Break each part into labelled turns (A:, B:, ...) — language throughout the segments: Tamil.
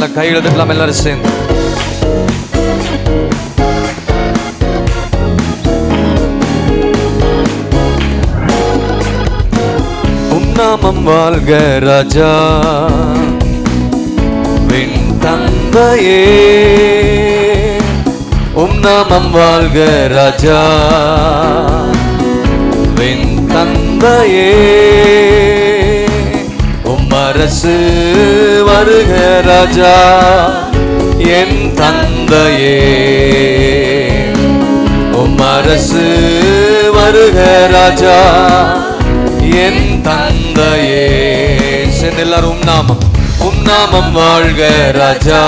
A: நல்ல கையில் எடுக்கலாம் எல்லாரும் சேர்ந்து. நாமம் வாழ்க ராஜா வின் தந்தையே, நாமம் வாழ்க ராஜா வின் தந்தையே, அரசு வருக ராஜா என் தந்தையே, அரசு வருக ராஜா என் தந்தையே. சேர்ந்து எல்லாரும் நாமம் வாழ்க ராஜா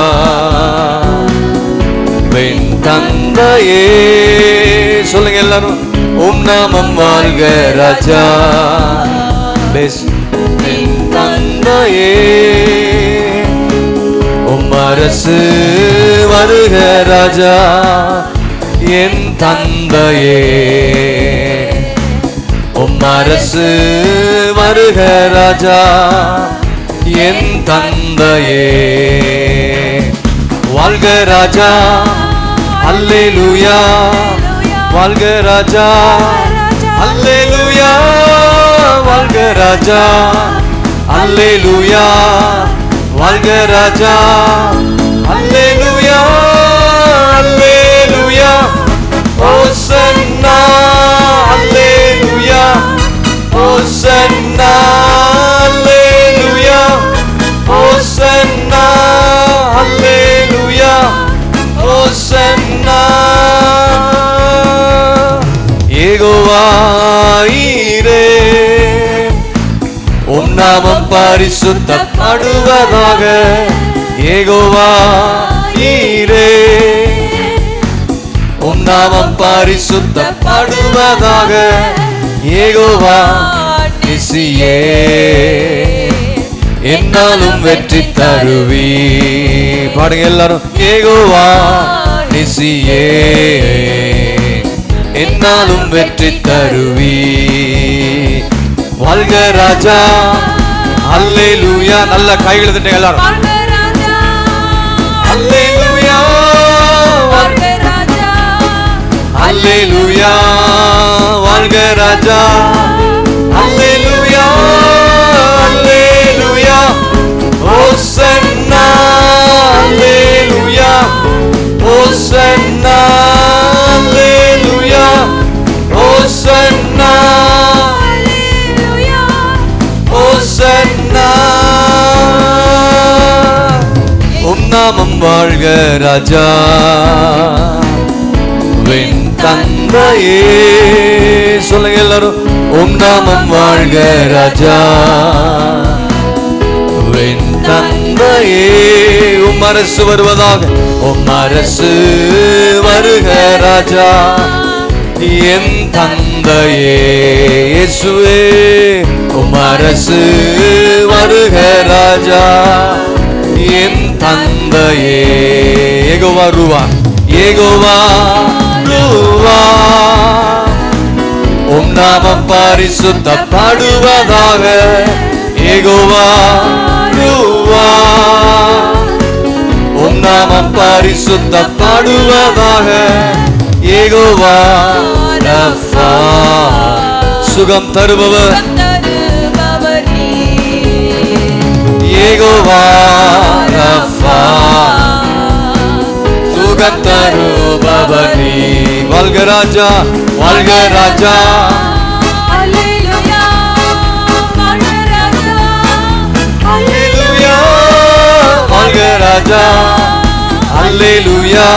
A: என் தந்தையே. சொல்லுங்க எல்லாரும், நாமம் வாழ்க ராஜா என் தந்தையே, அரசு வருக ராஜா என் தந்தையே, அரசு வருக ராஜா என் தந்தையே. வாழ்க ராஜா அல்லேலூயா, வாழ்க ராஜா அல்லேலூயா, வாழ்க ராஜா அல்லேலூயா, வாழ்க ராஜா அல்லேலூயா, அல்லேலூயா, ஓசன்னா அல்லேலூயா, ஓசன்னா அல்லேலூயா, ஓசன்னா அல்லேலூயா, ஓசன்னா. யெகோவா ஈரே, நாமம் பரிசுத்தப்படுவதாக. யெகோவா ஈரே, நாமம் பரிசுத்தப்படுவதாக. யெகோவா நிசியே, என்னாலும் வெற்றி தருவி. பாடுங்க எல்லாரும், யெகோவா நிசியே, என்னாலும் வெற்றி தருவி. வாழ்க ராஜா அல்லேலூயா, நல்ல கைகளை தட்டுங்க எல்லாரும். அல்லேலூயா, அல்லேலூயா, வாழ்க ராஜா அல்லேலூயா, அல்லேலூயா, ஓசன்னா அல்லேலூயா, ஓசன்னா அல்லேலூயா, ஓசன்னா ஓசன்னா. நாமம் வாழ்க ராஜா வின் தந்தையே. சொல்லுங்க எல்லாரும், நாமம் வாழ்க ராஜா வின் தந்தையே. அரசு வருவதாக, அரசு வருக ராஜா என் தந்தையே. இயேசுவே, அரசு வருக ராஜா என் தந்தையே. யெகோவா ரூவா, யெகோவா ரூவா, நாமம் பரிசுத்தப்படுவதாக. யெகோவா ரூவா, நாமம் பரிசுத்தப்படுவதாக. யெகோவா ரஃபா, சுகம் தருபவர். யெகோவா ரஃபா, சுகம் தருபவர் நீ. வாழ்க ராஜா, வாழ்க ராஜா அல்லேலூயா, அல்லேலூயா, வாழ்க ராஜா அல்லேலூயா,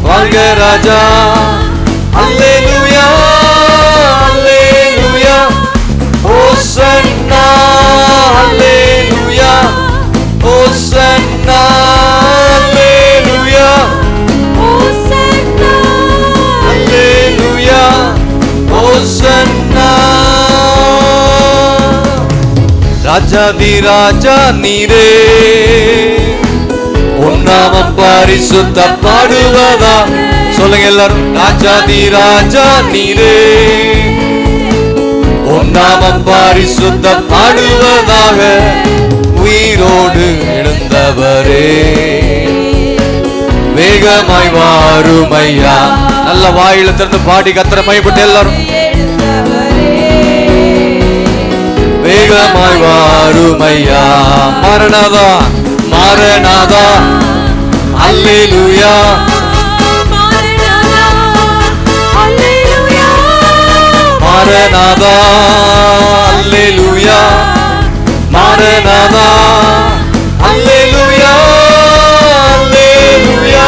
A: வாழ்க ராஜா அல்லேலூயா, அல்லேலூயா, ஓசன்னா அல்லேலூயா, ஓசன்னா அல்லேலூயா, ஓசன்னா அல்லேலூயா, ஓசன்னா. ராஜாதி ராஜா நீரே, நாமம் பரிசுத்தப்படுவதா. சொல்லுங்க எல்லாரும், ராஜாதி ராஜா நீரே, நாமம் பரிசுத்தப்படுவதாக. உயிரோடு எழுந்தவரே வேகமாய் வாருமையா. நல்ல வாயில திறந்து பாடி கர்த்தரை மகிமைப்பட்டு எல்லாரும் வேகமாய் வாருமையா. மரணாதா மரணாதா அல்லேலூயா மரணாதா அல்லேலூயா மரணாதா அல்லேலூயா அல்லேலூயா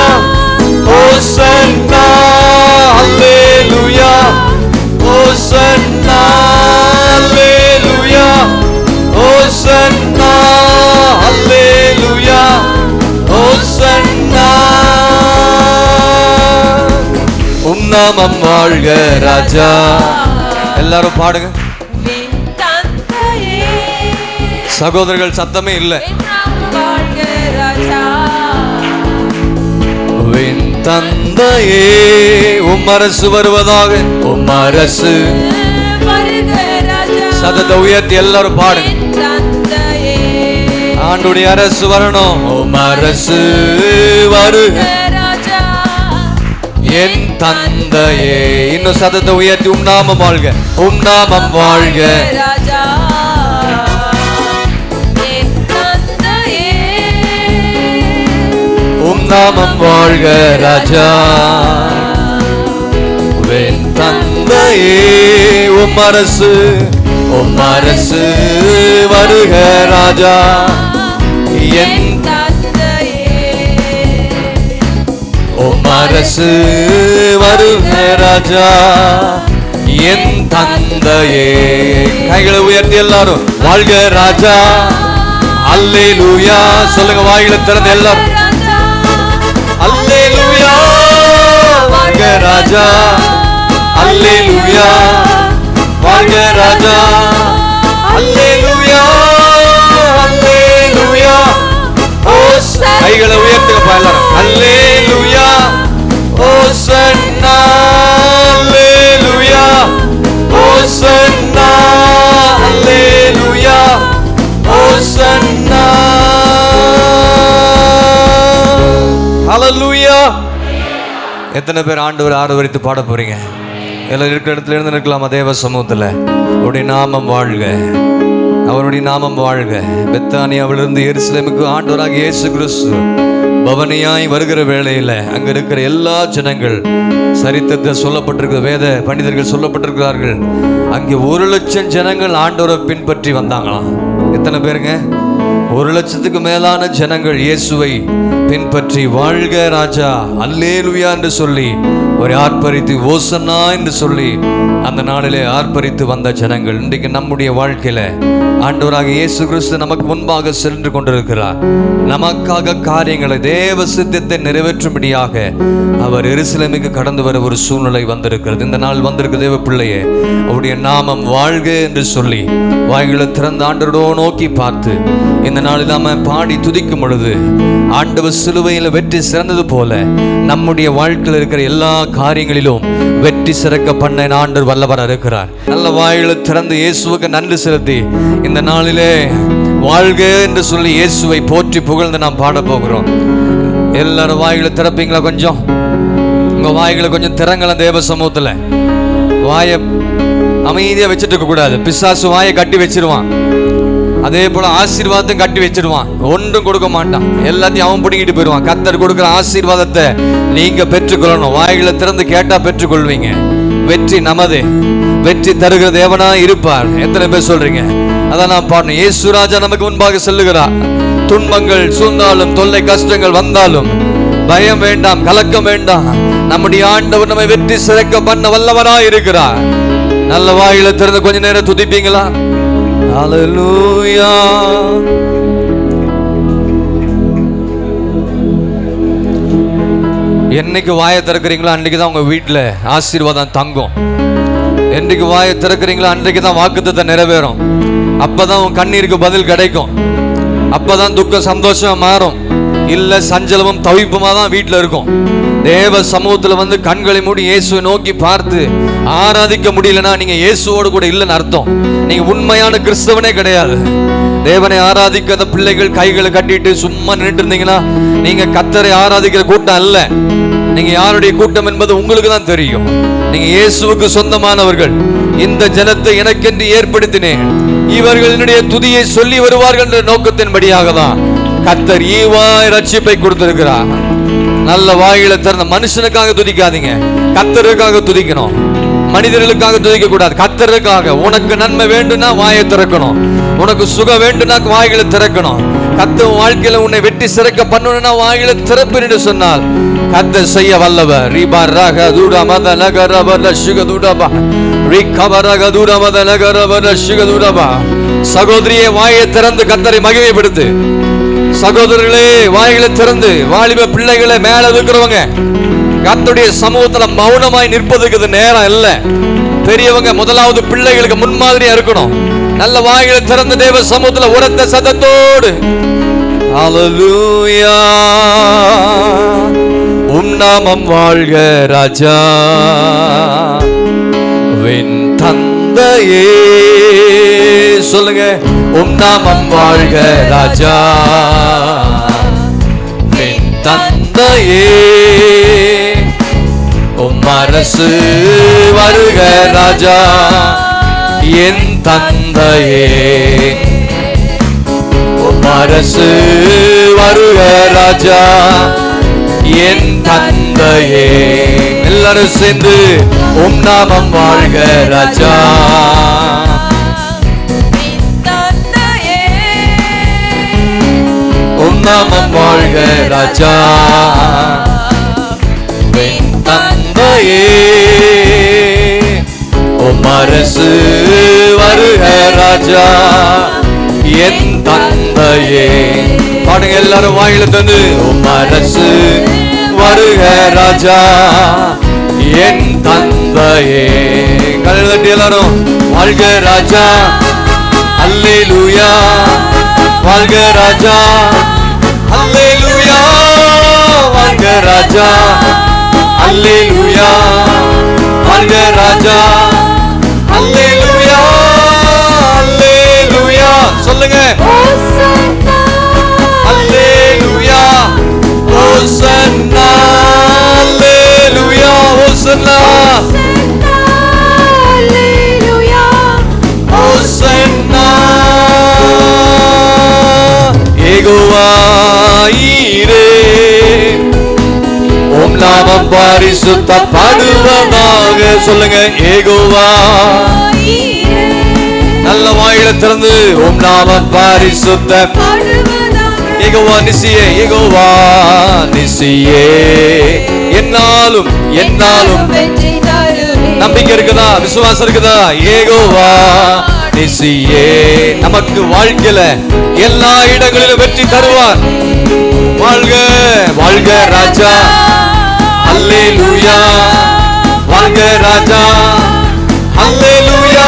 A: ஹோசன்னா அல்லேலூயா ஹோசன்னா அல்லேலூயா ஹோசன்னா அல்லேலூயா ஹோசன்னா. உம் நாமம் வாழ்க ராஜா. எல்லாரும் பாடுங்க. சகோதரர்கள் சத்தமே இல்லை. வின் தந்தையே உம் அரசு வருவதாக. உம் அரசு சத்தத்தை உயர்த்தி எல்லாரும் பாடுங்க. ஆண்டுடைய அரசு வரணும். உம் அரசு வருக என் தந்தையே. இன்னும் சத்தத்தை உயர்த்தி உம் நாமம் வாழ்க. உம் நாமம் வாழ்க உம் நாமம் வாழ்க ராஜா. என் தந்தையே உம் அரசு வருக ராஜா. என் உம் அரசு வருக ராஜா. என் தந்தையே. கைகளை உயர்த்தி எல்லாரும் வாழ்க ராஜா. அல்லேலூயா சொல்லுங்க. வாயில திறந்து எல்லாரும் அல்லேலூயா வாழ்க ராஜா. அல்லேலூயா வாழ்க ராஜா. அல்லேலூயா அல்லேலூயா. கைகளை உயர்த்துங்க எல்லாரும். அல்லேலூயா ஹோசன்னா அல்லேலூயா ஹோசன்னா அல்லேலூயா ஹோசன்னா. ஹல்லேலூயா. எத்தனை பேர் ஆண்டவரை ஆராதித்து பாட போறீங்க? எல்லாம் இருக்கிற இடத்துல இருந்து நிற்கலாமா? தேவ சமூகத்தில் அவருடைய நாமம் வாழ்க, அவருடைய நாமம் வாழ்க. பெத்தானியாவிலிருந்து எருசலேமுக்கு ஆண்டவராக இயேசு கிறிஸ்து பவனியாய் வருகிற வேளையில் அங்க இருக்கிற எல்லா ஜனங்கள் சரித்திரத்தில் சொல்லப்பட்டிருக்கிற வேத பண்டிதர்கள் சொல்லப்பட்டிருக்கிறார்கள். அங்கே 1,00,000 ஜனங்கள் ஆண்டவரை பின்பற்றி வந்தாங்களாம். எத்தனை பேருங்க? 1,00,000க்கு மேலான ஜனங்கள் இயேசுவை பின்பற்றி வாழ்க ராஜா அல்லேலூயா என்று சொல்லி ஒரு ஆர்ப்பரித்து ஓசன்னா என்று சொல்லி அந்த நாளிலே ஆர்ப்பரித்து வந்த ஜனங்கள். இன்றைக்கு நம்முடைய வாழ்க்கையில ஆண்டவராக இயேசு கிறிஸ்து நமக்கு முன்பாக சென்று கொண்டிருக்கிறார். நமக்காக காரியங்களை தேவ சித்தத்தை நிறைவேற்றும்படியாக அவர் எருசலேமுக்கு கடந்து வர ஒரு சூழ்நிலை வந்திருக்கிறது. இந்த நாள் வந்திருக்க தேவ பிள்ளையே, அவருடைய நாமம் வாழ்க என்று சொல்லி வாய்களை திறந்த ஆண்டவரோ நோக்கி பார்த்து இந்த நாளில் நாம பாடி துதிக்கும் பொழுது ஆண்டவர் சிலுவையில் வெற்றி சிறந்தது போல நம்முடைய வாழ்க்கையில் இருக்கிற எல்லா காரியங்களிலும் வெற்றி சிறக்க பண்ண ஆண்டவர் வல்லவராக இருக்கிறார். நல்ல வாயில திறந்து இயேசுவுக்கு நன்றி செலுத்தி இந்த நாளிலே வாழ்க என்று சொல்லி இயேசுவை போற்றி புகழ்ந்து நாம் பாட போகிறோம். எல்லாரும் வாய்களை திறப்பீங்களா? கொஞ்சம் உங்க வாய்களை கொஞ்சம் திறங்கலாம். தேவ சமூகத்துல வாயை அமைதியா வச்சுட்டு இருக்க கூடாது. பிசாசு வாயை கட்டி வச்சிருவான். அதே போல ஆசீர்வாதத்தை கட்டி வச்சிருவான். ஒன்றும் கொடுக்க மாட்டான். எல்லாத்தையும் அவன் பிடிக்கிட்டு போயிடுவான். கர்த்தர் கொடுக்கிற ஆசீர்வாதத்தை நீங்க பெற்றுக்கொள்ளணும். வாய்களை திறந்து கேட்டா பெற்றுக்கொள்வீங்க. வெற்றி நமது. வெற்றி தருகிற தேவனா இருப்பார். எத்தனை பேர் சொல்றீங்க? அதான் நான் பாடணும். இயேசு ராஜா நமக்கு முன்பாக செல்லுகிறார். துன்பங்கள் சூழ்ந்தாலும் தொல்லை கஷ்டங்கள் வந்தாலும் பயம் வேண்டாம், கலக்கம் வேண்டாம். நம்முடைய ஆண்டவர் நம்மை வெற்றி சிறக்க பண்ண வல்லவராய் இருக்கிறார். நல்ல வாயில திறந்து கொஞ்ச நேரம் துதிப்பீங்களா? ஹல்லேலூயா. என்னைக்கு வாயை திறக்கிறீங்களோ அன்றைக்கு தான் உங்க வீட்டுல ஆசீர்வாதம் தங்கும். என்னைக்கு வாயை திறக்கிறீங்களோ அன்றைக்கு தான் வாக்குத்தத்தம் நிறைவேறும். அப்பதான் உன் கண்ணீருக்கு பதில் கிடைக்கும். அப்பதான் துக்கம் சந்தோஷமா மாறும். இல்ல சஞ்சலமும் தவிப்புமா தான் வீட்டுல இருக்கும். தேவ சமூகத்துல வந்து கண்களை மூடி இயேசுவை நோக்கி பார்த்து ஆராதிக்க முடியலன்னா நீங்க இயேசுவோடு கூட இல்லைன்னு அர்த்தம். நீங்க உண்மையான கிறிஸ்தவனே கிடையாது. தேவனை ஆராதிக்க அந்த பிள்ளைகள் கைகளை கட்டிட்டு சும்மா நின்றுட்டு இருந்தீங்கன்னா நீங்க கர்த்தரை ஆராதிக்கிற கூட்டம் அல்ல. நீங்க யாருடைய கூட்டம் என்பது உங்களுக்கு தான் தெரியும். நீங்க இயேசுவுக்கு சொந்தமானவர்கள். இந்த ஜனத்தை எனக்கென்று ஏற்படுத்தினேன், இவர்கள் என்னுடைய துதியை சொல்லி வருவார்கள் என்ற நோக்கத்தின்படியாக தான் கர்த்தர் ஈவாய் ரட்சிப்பை கொடுத்திருக்கிறார். நல்ல வாயில திறந்த மனுஷனுக்காக துதிக்காதீங்க, கர்த்தருக்காக துதிக்கணும். மனிதர்களுக்காக துதிக்க கூடாது, கர்த்தருக்காக. உனக்கு நன்மை வேண்டும்னா வாயை திறக்கணும், உனக்கு சுகம் வேண்டும்னா வாய்களை திறக்கணும். கர்த்தர் வாழ்க்கையில உன்னை வெட்டி சிறக்க பண்ணணும்னா வாய்களை திறப்பு என்று சொன்னால் கர்த்தர் செய்ய வல்லவர். ரீபா ரக தூட மத நகரவர சுகதுடபா ரிகவரக தூட மத நகரவர சுகதுடபா. சகோதரியே வாயை திறந்து கர்த்தரை மகிமைப்படுத்து. சகோதரர்களே வாய்களை திறந்து, வாலிப பிள்ளைகளை மேல இருக்கிறவங்க கர்த்தருடைய சமூகத்துல மௌனமாய் நிற்பதுக்கு நேரம் இல்ல. பெரியவங்க முதலாவது பிள்ளைகளுக்கு முன்மாதிரியா இருக்கணும். நல்ல வாய்களை திறந்து தேவ சமூகத்துல உரத்த சத்தத்தோடு ஹல்லேலூயா உம் நாமம் வாழ்க ராஜா வின் தந்தையே. சொல்லுங்க, உம் நாமம் வாழ்க ராஜா வின் தந்தையே. உம் அரசு வருக ராஜா என் தந்தையே. உம் அரசு வருக ராஜா என் தந்தையே. எல்லாரும் சேர்ந்து உம் நாமம் வாழ்க ராஜா. உம் நாமம் வாழ்க ராஜா என் தந்தையே. உம் அரசு வருக ராஜா என் தந்தையே. பாடுங்க எல்லாரும் வாயில தந்து, உம் அரசு வருக ராஜா என் தந்தையே. கண்ணை தட்டி எல்லாரும் வாழ்க ராஜா அல்லேலூயா வாழ்க ராஜா அல்லேலூயா வாழ்க ராஜா அல்லேலூயா வாழ்க ராஜா அல்லேலூயா அல்லேலூயா. சொல்லுங்க, அல்லேலூயா ஹோசன்னா அல்லேலூயா ஹோசன்னா அல்லேலூயா ஹோசன்னா. யெகோவா ஈரே உம் நாமம் பரிசுத்தப்படுவதாக. சொல்லுங்க, யெகோவா. நல்ல வாயில திறந்து உம் நாமம் பரிசுத்தப்படுவதாக. யெகோவா நிசியே, யெகோவா நிசியே. என்னாலும் என்னாலும் நம்பிக்கை இருக்குதா, விசுவாசம் இருக்குதா? யெகோவா நிசியே. நமக்கு வாழ்க்கையில எல்லா இடங்களிலும் வெற்றி தருவார். வாழ்க வாழ்க ராஜா அல்லேலூயா வாழ்க ராஜா அல்லேலூயா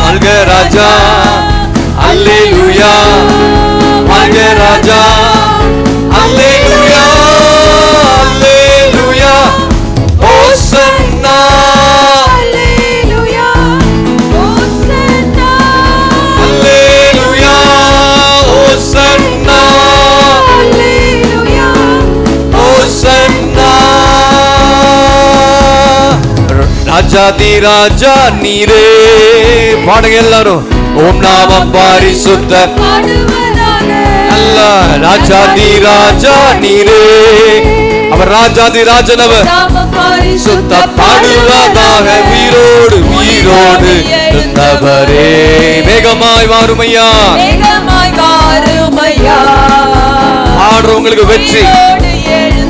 A: வாழ்க ராஜா அல்லேலூயா வாழ்க ராஜா அல்லேலூயா அல்லேலூயா ஹோசன்னா அல்லேலூயா ஹோசன்னா அல்லேலூயா ஹோசன்னா அல்லேலூயா ஹோசன்னா. ராஜாதி ராஜா நீரே. பாடுங்க எல்லாரும், ஓம் நாமம் பரிசுத்தப்படுவதாக. அல்ல ராஜாதி ராஜா நீரே. அவர் ராஜாதி ராஜன், அவர் பரிசுத்தப்படுவதாக. உயிரோடு உயிரோடு இருந்தவரே. வேகமாய் வாருமையா, வேகமாய் வாருமையா. ஆடுறவங்களுக்கு வெற்றி,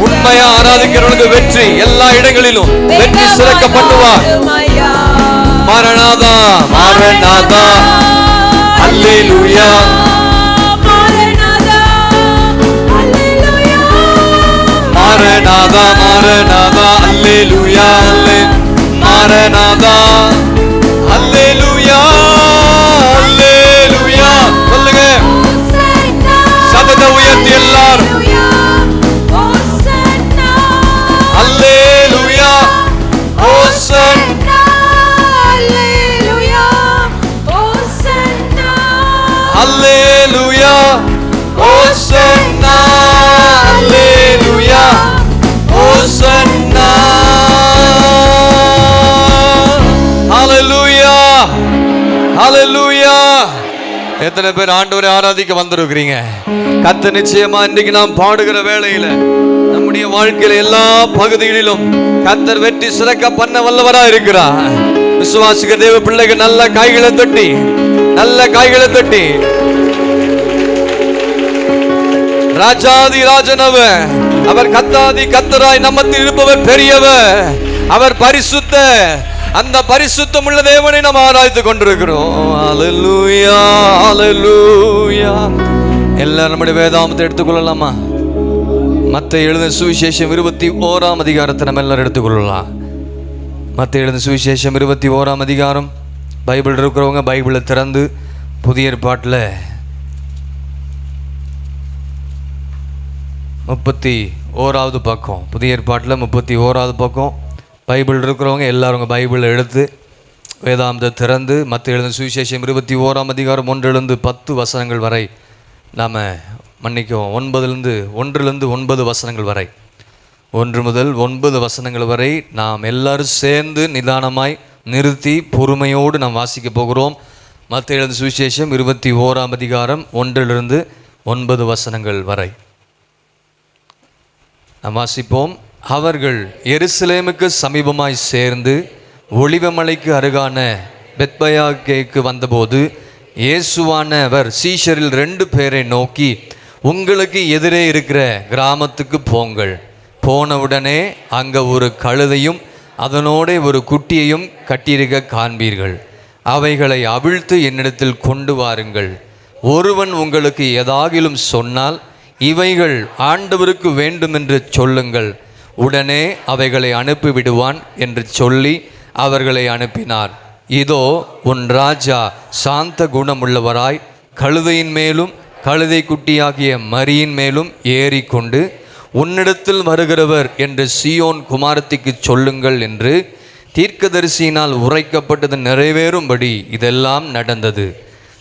A: உண்மையா ஆராதிக்கிறவங்களுக்கு வெற்றி. எல்லா இடங்களிலும் வெற்றி சிறக்க பண்ணுவார். மரணாதா மரணாதா அல்லேலூயா மரணாதா மரணாதா அல்லேலூயா மரணாதா அல்லேலூயா அல்லேலூயா. சொல்லுங்க, சத்தத்தை உயர்த்தி எல்லாரும் எத்தனை பேர் ஆண்டவரை ஆராதிக்க வந்திருக்கிறீங்க? கர்த்தர் நிச்சயமா இன்றைக்கு நாம் பாடுகிற வேளையில நம்முடைய வாழ்க்கையில எல்லா பகுதிகளிலும் கர்த்தர் வெற்றி சிறக்க பண்ண வல்லவரா இருக்கிறார். விசுவாசிக்க தேவ பிள்ளைகள் நல்ல கைகளை தட்டி ராஜாதி ராஜனவர், அவர் கத்தாதி கத்தராய் நம்மத்தில் இருப்பவர் பெரியவர், அவர் பரிசுத்த, அந்த பரிசுத்தம் உள்ள தேவனை நாம் ஆராய்ந்து கொண்டிருக்கிறோம். அல்லேலூயா, அல்லேலூயா. எல்லாரும் நம்முடைய வேதாகமத்தை எடுத்துக்கொள்ளலாமா? மத்தேயு எழுதின சுவிசேஷம் 21ஆம் அதிகாரத்தை நம்ம எல்லாரும் எடுத்துக்கொள்ளலாம். மத்தேயு எழுதின சுவிசேஷம் 21ஆம் அதிகாரம். பைபிள் இருக்கிறவங்க பைபிளை திறந்து புதிய ஏற்பாட்டில் 31வது பக்கம், புதிய ஏற்பாட்டில் 31வது பக்கம். பைபிள் இருக்கிறவங்க எல்லாரும் பைபிளை எடுத்து வேதாந்தத்தை திறந்து மத்தேயு எழுதின சுவிசேஷம் 21ஆம் அதிகாரம் 1-10 வசனங்கள் வரை நாம் மன்னிக்கும் 1 முதல் 9 வசனங்கள் வரை, 1 முதல் 9 வசனங்கள் வரை நாம் எல்லாரும் சேர்ந்து நிதானமாய் நிறுத்தி பொறுமையோடு நாம் வாசிக்க போகிறோம். மத்தேயு எழுதின சுவிசேஷம் 21ஆம் அதிகாரம் 1-9 வசனங்கள் வரை நாம் வாசிப்போம். அவர்கள் எருசலேமுக்கு சமீபமாய் சேர்ந்து ஒலிவமலைக்கு அருகான பெத்பயாகேக்கு வந்தபோது இயேசுவானவர் சீஷரில் 2 பேரை நோக்கி, உங்களுக்கு எதிரே இருக்கிற கிராமத்துக்கு போங்கள். போனவுடனே அங்கே ஒரு கழுதையும் அதனோட ஒரு குட்டியையும் கட்டியிருக்க காண்பீர்கள். அவைகளை அவிழ்த்து என்னிடத்தில் கொண்டு வாருங்கள். ஒருவன் உங்களுக்கு ஏதாகிலும் சொன்னால் இவைகள் ஆண்டவருக்கு வேண்டுமென்று சொல்லுங்கள், உடனே அவைகளை அனுப்பிவிடுவான் என்று சொல்லி அவர்களை அனுப்பினார். இதோ உன் ராஜா சாந்த குணமுள்ளவராய் கழுதையின் மேலும் கழுதை குட்டியாகிய மரியின் மேலும் ஏறிக்கொண்டு உன்னிடத்தில் வருகிறவர் என்று சீயோன் குமாரத்திக்கு சொல்லுங்கள் என்று தீர்க்கதரிசியினால் உரைக்கப்பட்டது நிறைவேறும்படி இதெல்லாம் நடந்தது.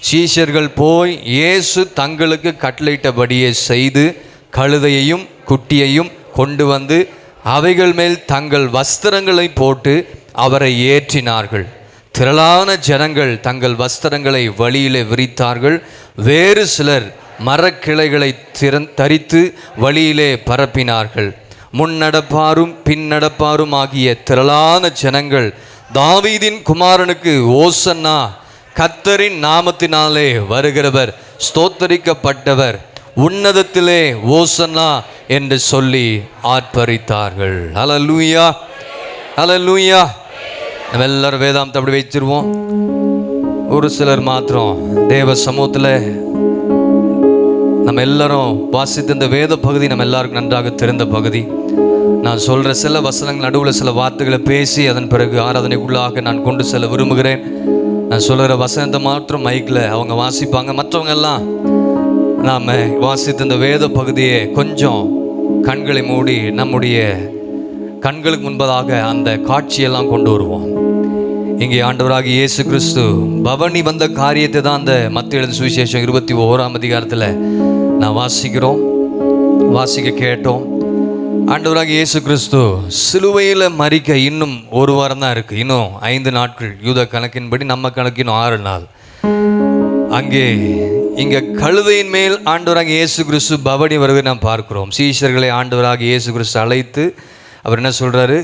A: சீஷர்கள் போய் இயேசு தங்களுக்கு கட்டளையிட்டபடியே செய்து கழுதையையும் குட்டியையும் கொண்டு வந்து அவைகள் மேல் தங்கள் வஸ்திரங்களை போட்டு அவரை ஏற்றினார்கள். திரளான ஜனங்கள் தங்கள் வஸ்திரங்களை வழியிலே விரித்தார்கள். வேறு சிலர் மரக்கிளைகளை தரித்து வழியிலே பரப்பினார்கள். முன்னடப்பாரும் பின்னடப்பாரும் ஆகிய திரளான ஜனங்கள் தாவீதின் குமாரனுக்கு ஓசன்னா, கர்த்தரின் நாமத்தினாலே வருகிறவர் ஸ்தோத்தரிக்கப்பட்டவர், உன்னதத்திலே ஓசன்னா என்று சொல்லி ஆர்ப்பரித்தார்கள். அல்லேலூயா, அல்லேலூயா. நம்ம எல்லாரும் வேதாந்தத்தை அப்படி வச்சிருவோம். ஒரு சிலர் மாத்திரம் தேவ சமூகத்தில் நம்ம எல்லாரும் வாசித்த இந்த வேத பகுதி நம்ம எல்லாருக்கும் நன்றாக தெரிந்த பகுதி. நான் சொல்கிற சில வசனங்கள் நடுவில் சில வார்த்தைகளை பேசி அதன் பிறகு ஆராதனைக்குள்ளாக நான் கொண்டு செல்ல விரும்புகிறேன். நான் சொல்கிற வசனத்தை மாத்திரம் மைக்கில் அவங்க வாசிப்பாங்க. மற்றவங்க எல்லாம் நாம் வாசித்த இந்த வேத பகுதியை கொஞ்சம் கண்களை மூடி நம்முடைய கண்களுக்கு முன்பதாக அந்த காட்சியெல்லாம் கொண்டு வருவோம். இங்கே ஆண்டவராகிய இயேசு கிறிஸ்து பவனி வந்த காரியத்தை தான் அந்த மத்தேயு எழுதின சுவிசேஷம் 21ஆம் அதிகாரத்தில் நான் வாசிக்க கேட்டோம். ஆண்டவராகிய இயேசு கிறிஸ்து சிலுவையில் மரிக்க இன்னும் 1 வாரம் தான் இருக்குது. இன்னும் 5 நாட்கள் யூத கணக்கின்படி, நம்ம கணக்கு இன்னும் 6 நாள். இங்கே கழுதையின் மேல் ஆண்டவராகிய இயேசு கிறிஸ்து பவனி வருவதை நாம் பார்க்கிறோம். சீஷர்களை ஆண்டவராகிய இயேசு கிறிஸ்து அழைத்து அவர் என்ன சொல்கிறாரு,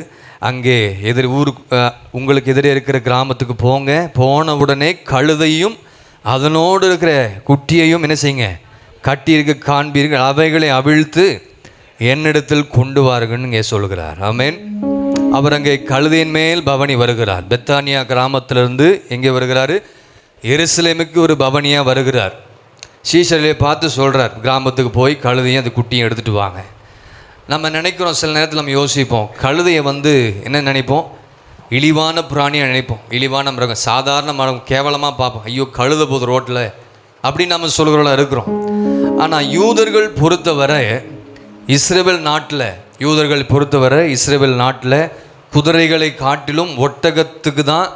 A: அங்கே உங்களுக்கு எதிரே இருக்கிற கிராமத்துக்கு போங்க. போன உடனே கழுதையும் அதனோடு இருக்கிற குட்டியையும் என்ன செய்யுங்க, கட்டியிருக்க காண்பீர்கள். அவைகளை அவிழ்த்து என்னிடத்தில் கொண்டு வாருங்கன்னு இங்கே சொல்கிறார். ஆமென். அவர் அங்கே கழுதையின் மேல் பவனி வருகிறார். பெத்தானியா கிராமத்திலிருந்து எங்கே வருகிறாரு, எருசலேமுக்கு ஒரு பவனியாக வருகிறார். சீஷர்களை பார்த்து சொல்கிறார், கிராமத்துக்கு போய் கழுதையும் அது குட்டியும் எடுத்துகிட்டு வாங்க. நம்ம நினைக்கிறோம், சில நேரத்தில் நம்ம யோசிப்போம், கழுதையை என்ன நினைப்போம், இழிவான பிராணியாக நினைப்போம், இழிவான மிருகம், சாதாரண மரம், கேவலமாக பார்ப்போம். ஐயோ கழுதை போகுது ரோட்டில் அப்படின்னு நம்ம சொல்கிறவங்களா இருக்கிறோம். ஆனால் யூதர்கள் பொறுத்தவரை இஸ்ரேல் நாட்டில் குதிரைகளை காட்டிலும் ஒட்டகத்துக்கு தான்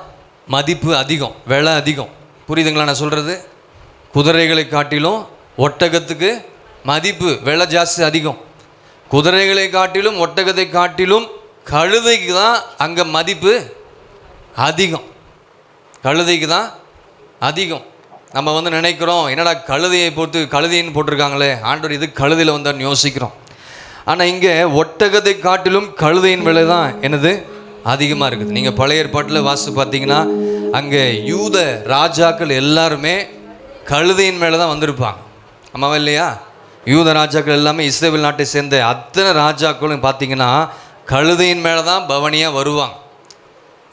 A: மதிப்பு அதிகம், விலை அதிகம். புரியுதுங்களா நான் சொல்கிறது? குதிரைகளை காட்டிலும் ஒட்டகத்துக்கு மதிப்பு, விலை ஜாஸ்தி அதிகம். குதிரைகளை காட்டிலும் ஒட்டகத்தை காட்டிலும் கழுதைக்கு தான் அங்கே மதிப்பு அதிகம். கழுதைக்கு தான் அதிகம். நம்ம வந்து நினைக்கிறோம், என்னடா கழுதையை கழுதைன்னு போட்டிருக்காங்களே, ஆண்டவர் இது கழுதையில் வந்தார்னு யோசிக்கிறோம். ஆனால் இங்கே ஒட்டகத்தை காட்டிலும் கழுதையின் விலை தான் என்னது அதிகமாக இருக்குது. நீங்கள் பழைய ஏற்பாட்டில் வாசித்து பார்த்தீங்கன்னா அங்கே யூத ராஜாக்கள் எல்லாருமே கழுதையின் மேலே தான் வந்திருப்பாங்க. ஆமாவா இல்லையா? யூத ராஜாக்கள் எல்லாமே இஸ்ரேல் நாட்டை சேர்ந்த அத்தனை ராஜாக்களும் பார்த்தீங்கன்னா கழுதையின் மேலே தான் பவனியாக வருவாங்க.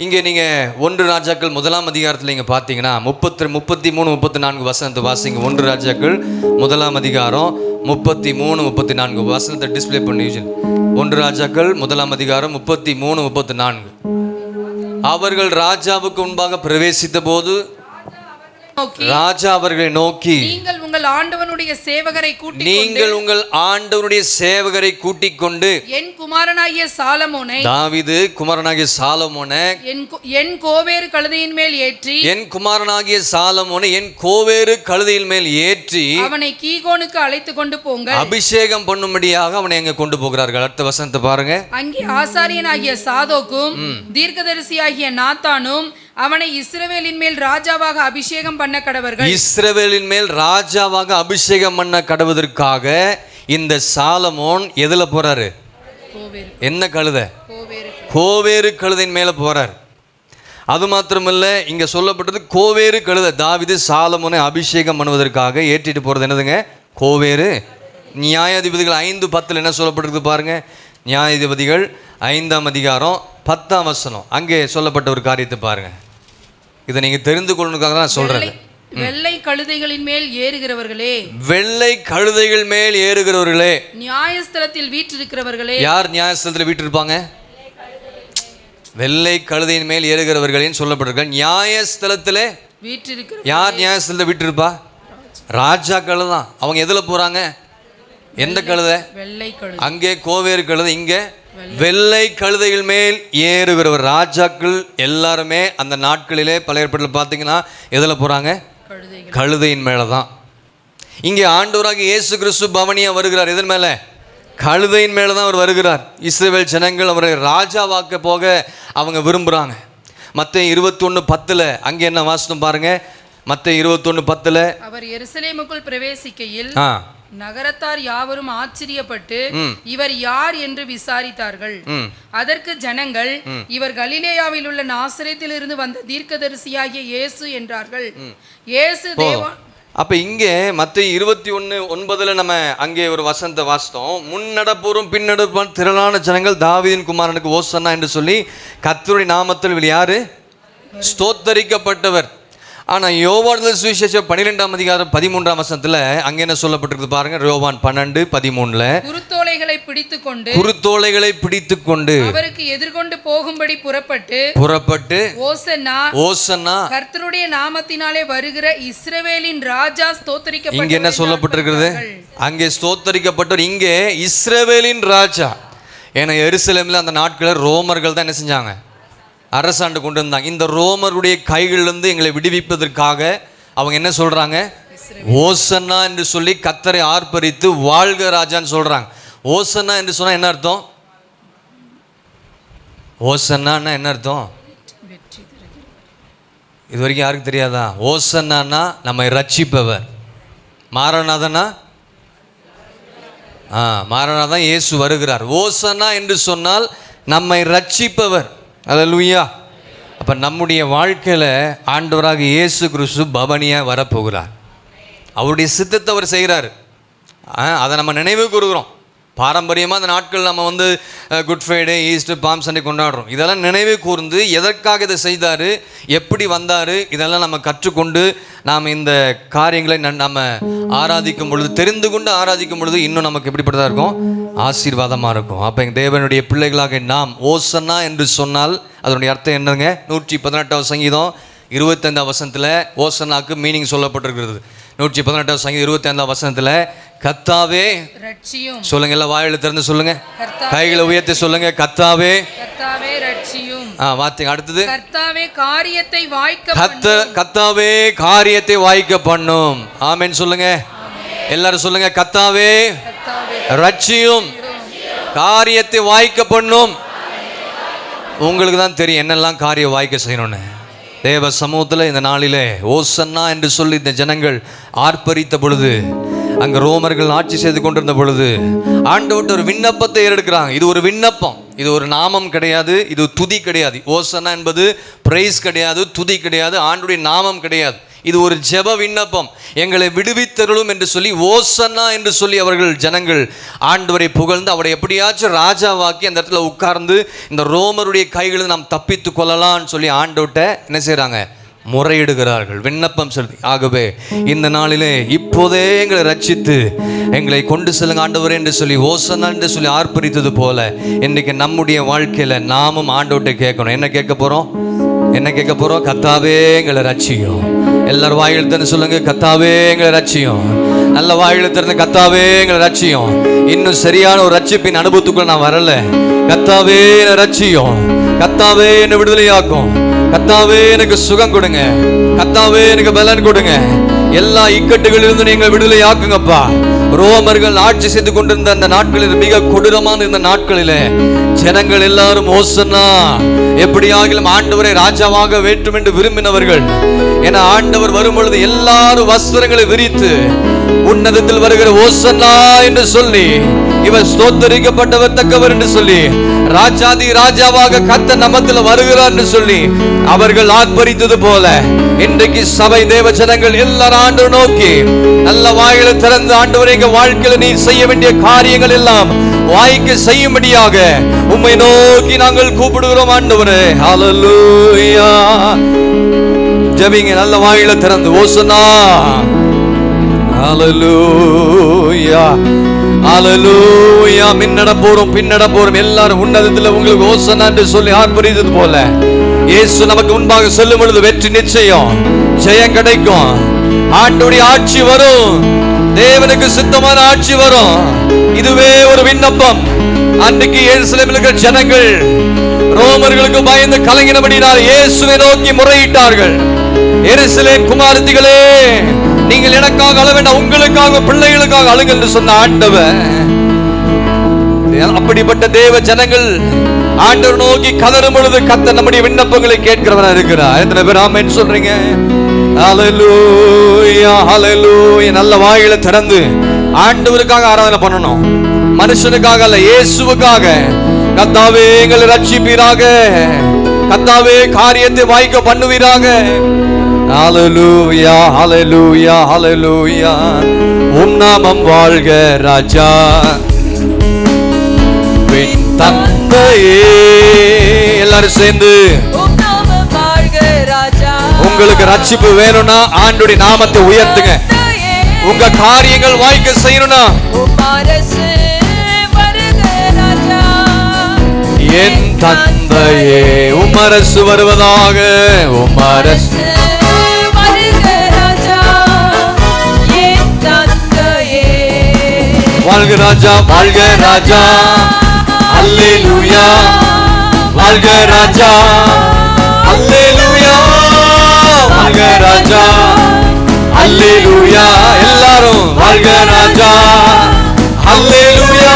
A: இங்கே நீங்கள் 1 ராஜாக்கள் 1ஆம் அதிகாரத்தில் இங்கே பார்த்தீங்கன்னா 33, 34 வசனத்தை வாசிங்க. 1 ராஜாக்கள் 1ஆம் அதிகாரம் 33, 34 வசனத்தை டிஸ்பிளே பண்ணி 1 ராஜாக்கள் 1ஆம் அதிகாரம் 33, 34. அவர்கள் ராஜாவுக்கு முன்பாக பிரவேசித்த போது ராஜா அவர்களை நோக்கி, நீங்கள் உங்கள் ஆண்டவனுடைய சேவகரை கூட்டிக் கொண்டு என் குமாரனாகிய சாலமோனை, தாவீது குமாரனாகிய சாலமோனை என் கோவேறு கழுதையின் மேல் ஏற்றி, என் குமாரனாகிய சாலமோனை என் கோவேறு கழுதையின் மேல் ஏற்றி அவனை கீகோனுக்கு அழைத்து கொண்டு போங்க, அபிஷேகம் பண்ணும்படியாக அவனை எங்க கொண்டு போகிறார்கள். அடுத்த வசனத்தை பாருங்க. அங்கே ஆசாரியனாகிய சாதோக்கும் தீர்க்கதரிசியாகிய நாத்தானும் அவனை இஸ்ரவேலின் மேல் ராஜாவாக அபிஷேகம் பண்ண கடவர்கள். இஸ்ரவேலின் மேல் ராஜாவாக அபிஷேகம் பண்ண கடவதற்காக இந்த சாலமோன் எதுல போறாரு? என்ன கழுதை? கோவேறு கழுதையின் மேல போறார். அது மாத்திரமல்ல, இங்க சொல்லப்பட்டது கோவேறு கழுதை. தாவீது சாலமோனை அபிஷேகம் பண்ணுவதற்காக ஏற்றிட்டு போறது என்னதுங்க? கோவேறு. நியாயாதிபதிகள் 5:10 என்ன சொல்லப்பட்டிருக்கு பாருங்க. நியாயாதிபதிகள் 5ஆம் அதிகாரம் 10ஆம் வசனம். அங்கே சொல்லப்பட்ட ஒரு காரியத்தை பாருங்க. இதை நீங்க தெரிந்து கொள்ளணுக்காக தான் நான் சொல்றேன். வெள்ளை கழுதைகளின் மேல் ஏறுகிறவர்களே, வெள்ளை கழுதைகள் மேல் ஏறுகிறவர்களே, நியாயஸ்தலத்தில் வீற்றிருக்கிறவர்களே. யார் நியாயஸ்தலத்தில் வீற்றிருப்பாங்க? வெள்ளை கழுதையின் மேல் ஏறுகிறவர்களேன்னு சொல்லப்பட்டிருக்க. நியாயஸ்தலத்தில் வீற்றிருக்கிற யார்? நியாயஸ்தலத்தில் வீற்றிருப்பா ராஜாக்கள் தான். அவங்க எதுல போறாங்க? எந்த கழுதை? வெள்ளை கழுதை. அங்கே கோவேறு கழுதை, இங்கே வெள்ளை கழுதைகள் மேல் ஏறுகிறவர். ராஜாக்கள் எல்லாருமே அந்த நாட்களிலே பழைய ஏற்பாட்டில் பார்த்தீங்கன்னா எதில் போகிறாங்க? கழுதையின் மேலே தான். இங்கே ஆண்டவராக இயேசு கிறிஸ்து பவனியாக வருகிறார். எதன் மேலே? கழுதையின் மேலே தான் அவர் வருகிறார். இஸ்ரவேல் ஜனங்கள் அவரை ராஜாவாக்க போக அவங்க விரும்புகிறாங்க. மத்தேயு 21:10 அங்கே என்ன வாசனம் பாருங்க. மத்தேயு 21:10 அவர் எருசலேமுக்குள் பிரவேசிக்கையில் நகரத்தார் யாவரும் ஆச்சரியப்பட்டு இவர் யார் என்று விசாரித்தார்கள். அதற்கு ஜனங்கள், இவர் கலிலேயாவில் உள்ள நாசரேத்தில் இருந்து வந்த தீர்க்கதரிசியாகிய இயேசு என்றார்கள். இயேசு தேவன். அப்ப இங்கே மத்தேயு 21:9 நம்ம அங்கே ஒரு வசனத்தை வாசித்தோம். முன்னடப்போரும் பின்னடப்போரும் திரளான ஜனங்கள் தாவீதின் குமாரனுக்கு ஓசன்னா என்று சொல்லி கர்த்தருடைய நாமத்தில் யாரு? ஸ்தோத்தரிக்கப்பட்டவர். ஆனால் யோவான் சுவிசேஷம் 12ஆம் அதிகாரம் 13ஆம் வசனத்தில் அங்கே என்ன சொல்லப்பட்டிருக்கு பாருங்க. யோவான் 12:13 குருத்தோலைகளை பிடித்துக்கொண்டு அவருக்கு எதிர்கொண்டு போகும்படி புறப்பட்டு ஓசன்னா ஓசன்னா கர்த்தருடைய நாமத்தினாலே வருகிற இஸ்ரவேலின் ராஜா ஸ்தோத்தரிக்கப்பட்டவர். இங்கே என்ன சொல்லப்பட்டிருக்கிறது? அங்கே ஸ்தோத்தரிக்கப்பட்டவர், இங்கே இஸ்ரவேலின் ராஜா. ஏன்னா எருசலேமில் அந்த நாட்களில் ரோமர்கள் தான் என்ன செஞ்சாங்க? அரசாண்டு கொண்டு வந்தாங்க. இந்த ரோமருடைய கைகளிலிருந்து எங்களை விடுவிப்பதற்காக அவங்க என்ன சொல்றாங்க? ஓசன்னா என்று சொல்லி கர்த்தரை ஆர்ப்பரித்து வாழ்க ராஜான்னு சொல்றாங்க. ஓசன்னா என்று சொன்னா என்ன அர்த்தம்? ஓசன்னா என்ன அர்த்தம்? இது வரைக்கும் யாருக்கு தெரியாதா? ஓசன்னா நம்மை ரட்சிப்பவர். மாரநாதனா மாரநாதன் இயேசு வருகிறார். ஓசன்னா என்று சொன்னால் நம்மை ரட்சிப்பவர். அல்லேலூயா. அப்போ நம்முடைய வாழ்க்கையில் ஆண்டவராக இயேசு கிறிஸ்து பவனியாக வரப்போகிறார். அவருடைய சித்தத்தை அவர் செய்கிறார். அதை நம்ம நினைவு கூறுகிறோம். பாரம்பரியமாக அந்த நாட்கள் நம்ம வந்து Good Friday, Easter, Palm Sunday கொண்டாடுறோம். இதெல்லாம் நினைவு கூர்ந்து எதற்காக இதை செய்தார், எப்படி வந்தார், இதெல்லாம் நம்ம கற்றுக்கொண்டு நாம் இந்த காரியங்களை நம்ம ஆராதிக்கும் பொழுது, தெரிந்து கொண்டு ஆராதிக்கும் பொழுது இன்னும் நமக்கு எப்படிப்பட்டதாக இருக்கும்? ஆசீர்வாதமாக இருக்கும். அப்போ எங்கள் தேவனுடைய பிள்ளைகளாக நாம் ஓசன்னா என்று சொன்னால் அதனுடைய அர்த்தம் என்னங்க? 118ஆம் சங்கீதம் 25ஆம் வசனத்தில் ஓசன்னாக்கு மீனிங் சொல்லப்பட்டிருக்கிறது. 118ஆம் சங்கீதம் 25ஆம் வசனத்தில் கர்த்தாவே ரட்சியும் சொல்லுங்க. எல்லாம் வாயில திறந்து சொல்லுங்க, கைகளை உயர்த்தி சொல்லுங்க. கர்த்தாவே ரட்சியும். வார்த்தை அடுத்தது கர்த்தாவே காரியத்தை வாய்க்க பண்ணும். ஆமென் சொல்லுங்க. எல்லாரும் சொல்லுங்க, கர்த்தாவே ரட்சியும், காரியத்தை வாய்க்க பண்ணும். உங்களுக்கு தான் தெரியும் என்னெல்லாம் காரியம் வாய்க்க செய்யணும்னு. தேவ சமூகத்தில் இந்த நாளிலே ஓசன்னா என்று சொல்லி இந்த ஜனங்கள் ஆர்ப்பரித்த பொழுது, அங்கே ரோமர்கள் ஆட்சி செய்து கொண்டிருந்த பொழுது ஆண்டவர்கிட்ட ஒரு விண்ணப்பத்தை ஏறெடுக்கிறாங்க. இது ஒரு விண்ணப்பம், இது ஒரு நாமம் கிடையாது, இது துதி கிடையாது. ஓசன்னா என்பது பிரைஸ் கிடையாது, துதி கிடையாது, ஆண்டுடைய நாமம் கிடையாது. இது ஒரு ஜெப விண்ணப்பம். எங்களை விடுவித்தருளும் என்று சொல்லி ஓசன்னா என்று சொல்லி அவர்கள் ஜனங்கள் ஆண்டவரை புகழ்ந்து அவரை எப்படியாச்சும் ராஜாவாக்கி அந்த இடத்துல உட்கார்ந்து இந்த ரோமருடைய கைகளில் நாம் தப்பித்து கொள்ளலாம்னு சொல்லி ஆண்டவர்கிட்ட என்ன செய்கிறாங்க? முறையிடுகிறார்கள், விண்ணப்பம் செலுத்தி. ஆகவே இந்த நாளிலே இப்போதே எங்களை ரட்சித்து எங்களை கொண்டு செல்லுங்க ஆண்டவரே என்று சொல்லி ஓசன்னா என்று சொல்லி ஆர்ப்பரித்தது போல இன்றைக்கு நம்முடைய வாழ்க்கையில் நாமும் ஆண்டவர்கிட்ட கேட்கணும். என்ன கேட்க போகிறோம்? என்ன கேட்க போகிறோம்? கர்த்தாவே எங்களை ரட்சியும். எல்லாரும் வாயில் திறந்து சொல்லுங்க, கர்த்தாவே எங்களை ரட்சியும். நல்ல வாயில் திறந்து கர்த்தாவே எங்களை ரட்சியும். இன்னும் சரியான ஒரு ரட்சிப்பின் அனுபவத்துக்குள்ள நான் வரல. கர்த்தாவே என்னை ரட்சியும், கர்த்தாவே என்னை விடுதலையாக்கும், கர்த்தாவே எனக்கு சுகம் கொடுங்க, கர்த்தாவே எனக்கு பலன் கொடுங்க. எல்லா இக்கட்டுகளிலிருந்து நீங்கள் விடுதலை ஆக்குங்கப்பா. ரோமர்கள் ஆட்சி செய்து கொண்டிருந்த அந்த நாட்களில், மிக கொடூரமான இந்த நாட்களிலே ஜனங்கள் எல்லாரும் ஓசன்னா எப்படியாகிலும் ஆண்டவரை ராஜாவாக வேண்டும் என்று விரும்பினவர்கள். என ஆண்டவர் வரும் பொழுது எல்லாரும் வஸ்திரங்களை விரித்து உன்னதத்தில் வருகிற ஓசன்னா என்று சொல்லி, இவர் ஸ்தோத்தரிக்கப்பட்டவர் தக்கவர் என்று சொல்லி, ராஜாதி ராஜாவாக கர்த்தர் நமத்தில் வருகிறார் என்று சொல்லி அவர்கள் ஆர்ப்பரித்தது போல இன்றைக்கு சபை தேவ ஜனங்கள் எல்லாரும் ஆண்டவரை நோக்கி நல்ல வாயில திறந்து, ஆண்டவரே எங்க வாழ்க்கையில நீ செய்ய வேண்டிய காரியங்கள் எல்லாம் வாய்க்கு செய்யும்படியாக உம்மை நோக்கி நாங்கள் கூப்பிடுகிறோம் ஆண்டவரே. ஹல்லேலூயா. ஜெபிங்க நல்ல வாயில திறந்து ஓசன்னா. ஹல்லேலூயா, ஹல்லேலூயா. முன்னட போறோம், பின்னட போறோம், எல்லாரும் உன்னதத்தில் உங்களுக்கு ஓசன்னா என்று சொல்லி ஆர்ப்பரித்தது போல இயேசு நமக்கு முன்பாக செல்லும் பொழுது வெற்றி நிச்சயம், ஜெயம் கிடைக்கும். ஆண்டவருடைய ஆட்சி வரும், தேவனுக்கு சித்தமான ஆட்சி வரும். இதுவே ஒரு விண்ணப்பம். அன்றைக்கு எருசலேமில் இருக்கிற ஜனங்கள் ரோமர்களுக்கு பயந்து கலங்கினபடினால் இயேசுவை நோக்கி முறையிட்டார்கள். எருசலேம் குமாரத்திகளே, நீங்கள் எனக்காக அழ வேண்டாம், உங்களுக்காக பிள்ளைகளுக்காக அழுங்கள் என்று சொன்ன ஆண்டவர். அப்படிப்பட்ட தேவ ஜனங்கள் ஆண்டவர் நோக்கி கதறும் பொழுது கர்த்தர் நம்முடைய விண்ணப்பங்களை கேட்கிறவரா இருக்கிறார். எத்தனை பேர் ஆமென் சொல்றீங்க? ஹல்லேலூயா, ஹல்லேலூயா. நல்ல வாயில திறந்து ஆண்டவருக்காக ஆராதனை பண்ணணும், மனுஷனுக்காக அல்ல, இயேசுவுக்காக. கர்த்தாவே எங்களை ரட்சிப்பீராக, கர்த்தாவே காரியத்தை வாய்க்க பண்ணுவீராக. ஹல்லேலூயா, ஹல்லேலூயா, ஹல்லேலூயா. உம் நாமம் வாழ்க ராஜா, தந்தையே. எல்லாரும் சேர்ந்து உம் நாமம் வாழ்க ராஜா. உங்களுக்கு ரட்சிப்பு வேணும்னா ஆண்டவருடைய நாமத்தை உயர்த்துங்க. உங்க காரியங்கள் வாய்க்க செய்யணும்னா உம் அரசு வருக ராஜா. என் தந்தையே, உம் அரசு வருவதாக. உம் அரசு வருக ராஜா. என் தந்தையே, வாழ்க ராஜா, வாழ்க ராஜா. அல்லேலூயா, வாழ்க ராஜா. அல்லேலூயா, வாழ்க ராஜா. அல்லேலூயா. எல்லாரும் வாழ்க ராஜா. அல்லேலூயா,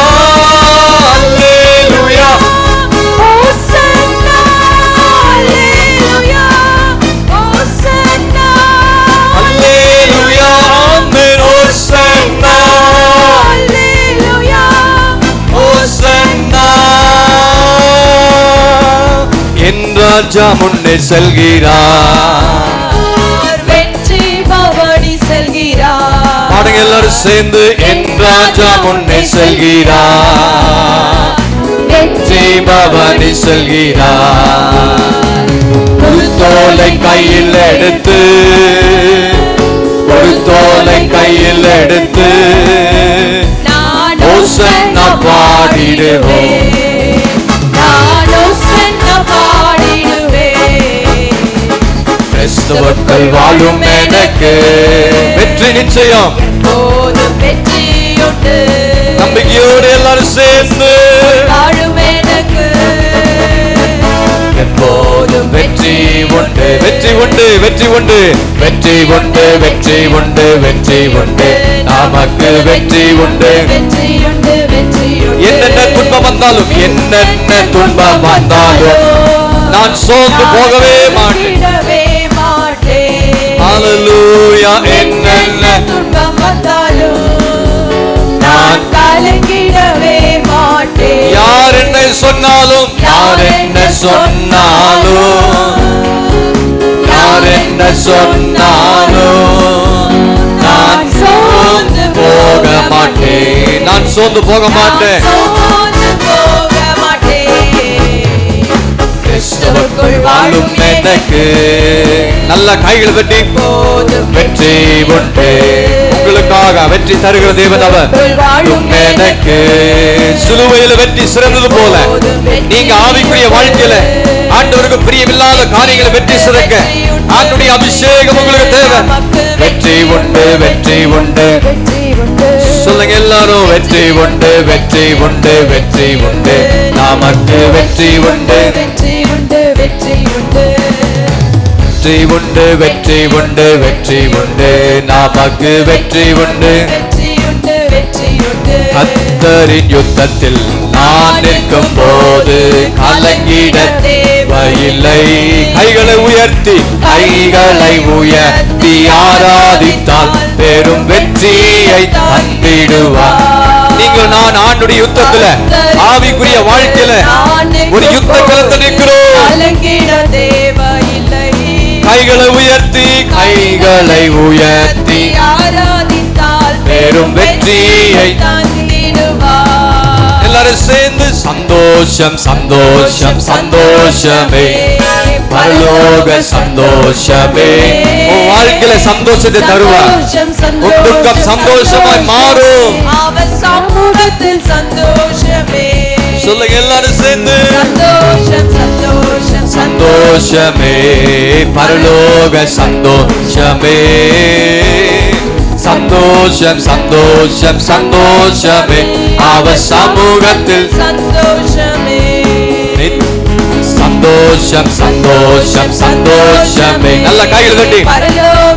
A: அல்லேலூயா. ஹோசன்னா, அல்லேலூயா, ஹோசன்னா. அல்லேலூயா, ஆமென். ஹோசன்னா, அல்லேலூயா, ஹோசன்னா. என் ராஜா முன்னே செல்கிறார், வெற்றி பவனி செல்கிறார். பாடுங்க எல்லாரும் சேர்ந்து. என் ராஜா முன்னே செல்கிறார், வெற்றி பவனி செல்கிறார். ஒரு தோலை கையில் எடுத்து, ஒரு தோலை கையில் எடுத்து ஓசன்னா பாடிடுவோம். கிறிஸ்தவர்கள் வாழும் எனக்கு வெற்றி நிச்சயம், எப்போதும் வெற்றி உண்டு. நம்பிக்கையோடு எல்லாரும் சேர்ந்து வாழும் எனக்கு எப்போதும் வெற்றி உண்டு, வெற்றி உண்டு, வெற்றி உண்டு, வெற்றி உண்டு, வெற்றி உண்டு, வெற்றி உண்டு. நமக்கு வெற்றி உண்டு, வெற்றி உண்டு, வெற்றி உண்டு. என்னென்ன துன்பம் வந்தாலும், என்னென்ன துன்பம் வந்தாலும் நான் சோர்ந்து போகவே மாட்டேன். சொன்னாலும், யார் என்ன சொன்னாலும் நான் சோர்ந்து போக மாட்டேன். நான் சோர்ந்து போக மாட்டேன். கிறிஸ்துவுக்குள் வாழும் எனக்கு நல்ல கைகள் வெற்றி வெற்றி உண்டு. உங்களுக்காக வெற்றி தருகிற தேவன் அவர். எனக்கு சிலுவையில் வெற்றி சிறந்தது போல நீங்க ஆவிக்குரிய வாழ்க்கையில ஆண்டவருக்கு பிரியமில்லாத காரியங்களை வெற்றி சிறக்க ஆண்டுடைய அபிஷேகம் உங்களுக்கு தேவை. வெற்றி உண்டு, வெற்றி உண்டு. சொல்லுங்க எல்லாரும், வெற்றி உண்டு, வெற்றி உண்டு, வெற்றி உண்டு. நமக்கு வெற்றி உண்டு, வெற்றி உண்டு, வெற்றி உண்டு, வெற்றி உண்டு, வெற்றி உண்டு, வெற்றி உண்டு. நமக்கு வெற்றி உண்டு, வெற்றி உண்டு, வெற்றி உண்டு. கர்த்தரின் யுத்தத்தில் நான் நிற்கும் போது கலங்கிட தேவையில்லை. கைகளை உயர்த்தி, கைகளை உயர்த்தி ஆராதித்தால் பெரும் வெற்றியை தந்திடுவார். நீங்கள் நான் ஆண்டுடைய யுத்தத்துல ஆவிக்குரிய வாழ்க்கையில ஒரு யுத்த களத்தில் நிற்கிறோம். கைகளை உயர்த்தி, கைகளை உயர்த்தி ஆராதித்தால் பெரும் வெற்றியை தந்திடுவார். எல்லாரும் சேர்ந்து சந்தோஷம், சந்தோஷம், சந்தோஷமே, பரலோக சந்தோஷமே. உன் வாழ்க்கையில சந்தோஷத்தை தருவார். உன் துக்கம் சந்தோஷமாய் மாறும். அவர் சமூகத்தில் சந்தோஷமே. சொல்லுங்க எல்லாரும் சேர்ந்து சந்தோஷம், சந்தோஷம், சந்தோஷமே, பரலோக சந்தோஷமே. சந்தோஷம், சந்தோஷம், சந்தோஷமே, அவர் சமூகத்தில் சந்தோஷமே. சந்தோஷம், சந்தோஷம், சந்தோஷமே. நல்ல கையில் கட்டி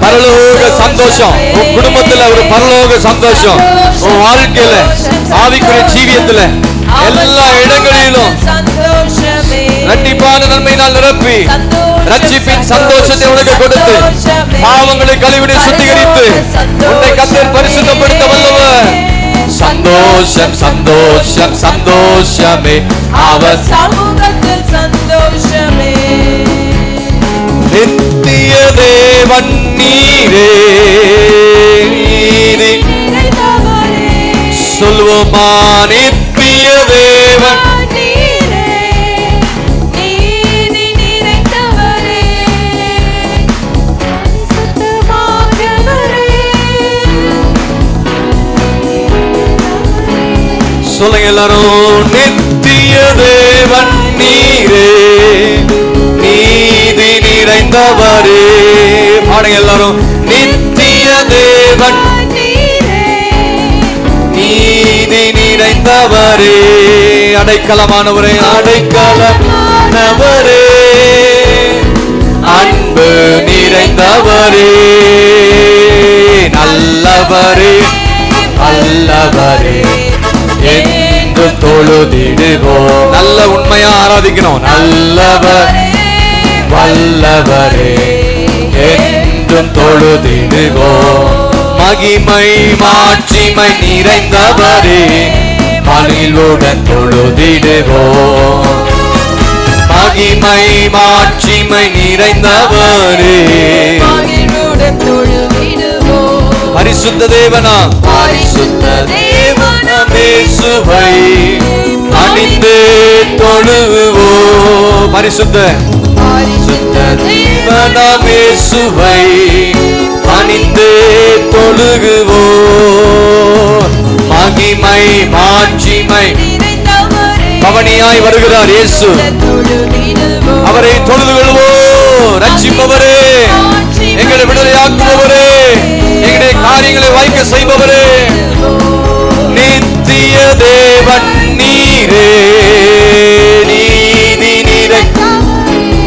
A: பரலோக சந்தோஷம். உன் குடும்பத்துல ஒரு பரலோக சந்தோஷம். உன் வாழ்க்கையில ஆவிக்குரிய ஜீவியத்துல எல்லா இடங்களிலும் இரட்டிப்பான நன்மையினால் நிரப்பி ரட்சிப்பின் சந்தோஷத்தை உனக்கு கொடுத்து பாவங்களை கழுவினை சுத்திகரித்து உன்னை கர்த்தர் பரிசுத்தப்படுத்த வல்லவர். சந்தோஷம், சந்தோஷம், சந்தோஷமே, அவர் சமூகத்தில் சந்தோஷமே. நித்திய தேவன் நீரே, நீரே சொல்வோமா, நித்திய தேவன் சொல்லுங்க எல்லாரும், நித்திய தேவன் நீரே, நீதி நிறைந்தவரே. பாடுங்க எல்லாரும், நித்திய தேவன் நீதி நிறைந்தவரே, அடைக்கலமானவரே, அடைக்கலமானவரே, அன்பு நிறைந்தவரே, நல்லவரே, நல்லவரே, என்றும் தொழுதிடுவோம். நல்ல உண்மையா ஆராதிக்கணும். நல்லவர், வல்லவரே, என்றும் தொழுதிடுவோம். மகிமை மாட்சிமை நிறைந்தவரே, மகிழ்வுடன் தொழுதிடுவோம். மகிமை மாட்சிமை நிறைந்தவரே, மகிழ்வுடன் தொழுதிடுவோம். பரிசுத்த தேவனா, பரிசுத்த தேவனாம் இயேசுவை அணிந்து தொழுவோம். பரிசுத்த பரிசுத்த தேவனாம் இயேசுவை அணிந்து தொழுகுவோம். மகிமை மாட்சிமை பவனியாய் வருகிறார் இயேசு. அவரை தொழுது கொள்வோம். ரட்சிப்பவரே, எங்களை விடுதலையாக்குபவரே, எங்களுடைய காரியங்களை வாய்க்க செய்பவரே, நித்திய தேவன் நீரே, நீதி நீரை.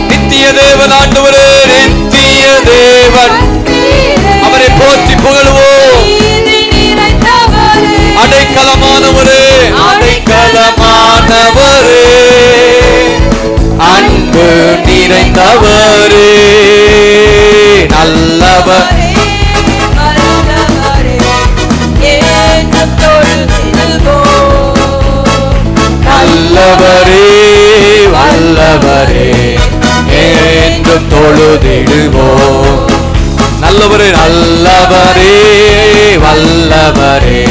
A: நித்திய தேவன் ஆண்டவரே, நித்திய தேவன், அவரை போற்றி புகழுவோம். அடைக்கலமானவரே, அடைக்கலமானவரே, அன்பு நிறைந்தவரே, நல்லவர், நல்லவரே, வல்லவரே, நல்லவரே என்றும் தொழுதிடுவோம். நல்லவரே நல்லவரே வல்லவரே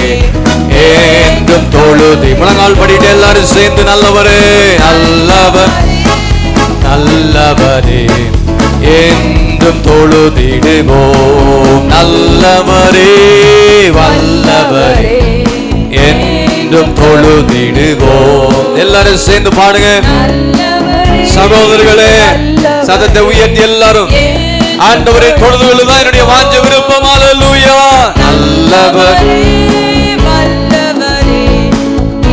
A: என்றும் தொழுதி. முழங்கால் படிட்டு எல்லாரும் சேர்ந்து நல்லவரே நல்லவர் நல்லவரே என்றும் தொழுதிடுவோம். நல்லவரே வல்லவரே என்றும் தொழுதிடுவோம். எல்லாரும் சேர்ந்து பாடுங்க சகோதரர்களே. சத்தத்தை உயர்த்தி எல்லாரும் ஆண்டவரை தொழுதுகொள்ளுதான் என்னுடைய வாஞ்ச விருப்பம். அல்லேலூயா. நல்லவரே வல்லவரே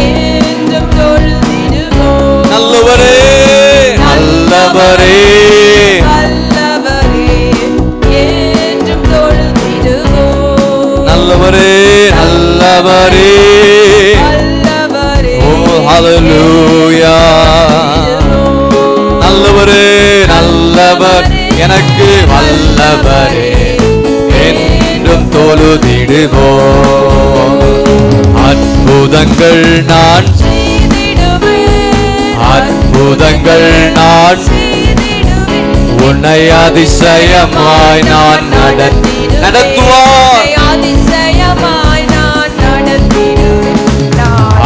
A: என்றும் தொழுதிடுவோம். நல்லவரே நல்லவரே வல்லவரே என்றும் தொழுதிடுவோம். நல்லவரே நல்லவரே வல்லவரே. ஓ ஹல்லேலூயா. நல்லவரே நல்லவர் எனக்கு வல்லவரே என்றும் தொழுதிடுவோம். அற்புதங்கள் நான் அற்புதங்கள் நான் உன்னை அதிசயமாய் நான் நடத்துவார்.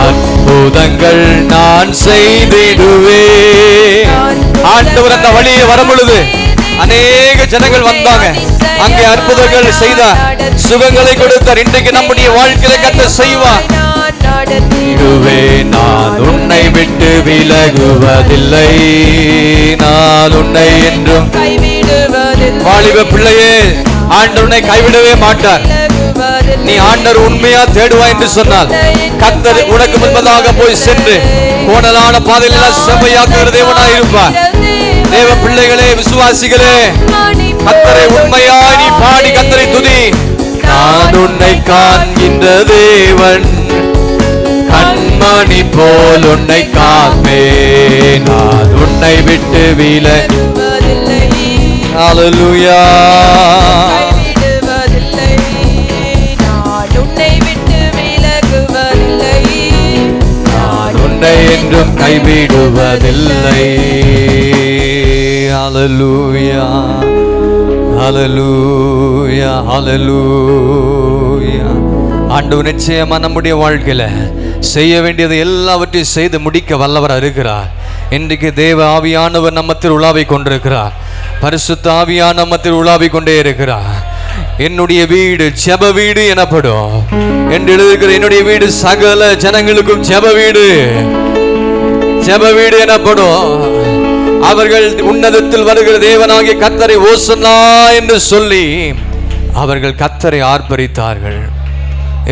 A: அற்புதங்கள் நான் செய்திடுவேன். ஆண்டவர் அந்த வழியே வரும் பொழுது அநேக ஜனங்கள் வந்தாங்க. அங்கே அற்புதங்கள் செய்தார், சுகங்களை கொடுத்தார். இன்றைக்கு நம்முடைய வாழ்க்கையில கர்த்தர் செய்வார். நான் உன்னை விட்டு விலகுவதில்லை, நான் உன்னை என்றும் கைவிடுவதில்லை. வாலிப பிள்ளையே, ஆண்டவர் உன்னை கைவிடவே மாட்டார். நீ ஆண்டவர் உண்மையா தேடுவா என்று சொன்னால் கர்த்தர் உனக்கு முன்பதாக போய் சென்று கோணலான பாதையில் எல்லாம் செவ்வையாக்குகிற தேவனாய் இருப்பார். தேவ பிள்ளைகளே, விசுவாசிகளே, கர்த்தரை உண்மையாய் நீ பாடி கர்த்தரை துதி. நான் உன்னை காண்கின்ற தேவன், கண்மணி போல் உன்னை காப்பேன், நான் உன்னை விட்டு விலகுவதில்லை. ஹல்லேலூயா. நான் உன்னை விட்டு விலகுவதில்லை, நான் உன்னை என்றும் கைவிடுவதில்லை. ஹல்லேலூயா ஹல்லேலூயா ஹல்லேலூயா. ஆண்டவர் நிச்சயமா நம்முடைய வாழ்க்கையில செய்ய வேண்டியது எல்லாவற்றையும் செய்து முடிக்க வல்லவராக இருக்கிறார். இன்றைக்கு தேவ ஆவியானவர் நம்மத்தில் உலாவி கொண்டிருக்கிறார். பரிசுத்த ஆவியான நம்மத்தில் உலாவி கொண்டே இருக்கிறார். என்னுடைய வீடு ஜெப வீடு எனப்படும் என்று எழுதியிருக்கிற என்னுடைய வீடு சகல ஜனங்களுக்கும் ஜெப வீடு, ஜெப வீடு எனப்படும். அவர்கள் உன்னதத்தில் வருகிற தேவனாகிய கர்த்தரை ஓசன்னா என்று சொல்லி அவர்கள் கர்த்தரை ஆர்ப்பரித்தார்கள்.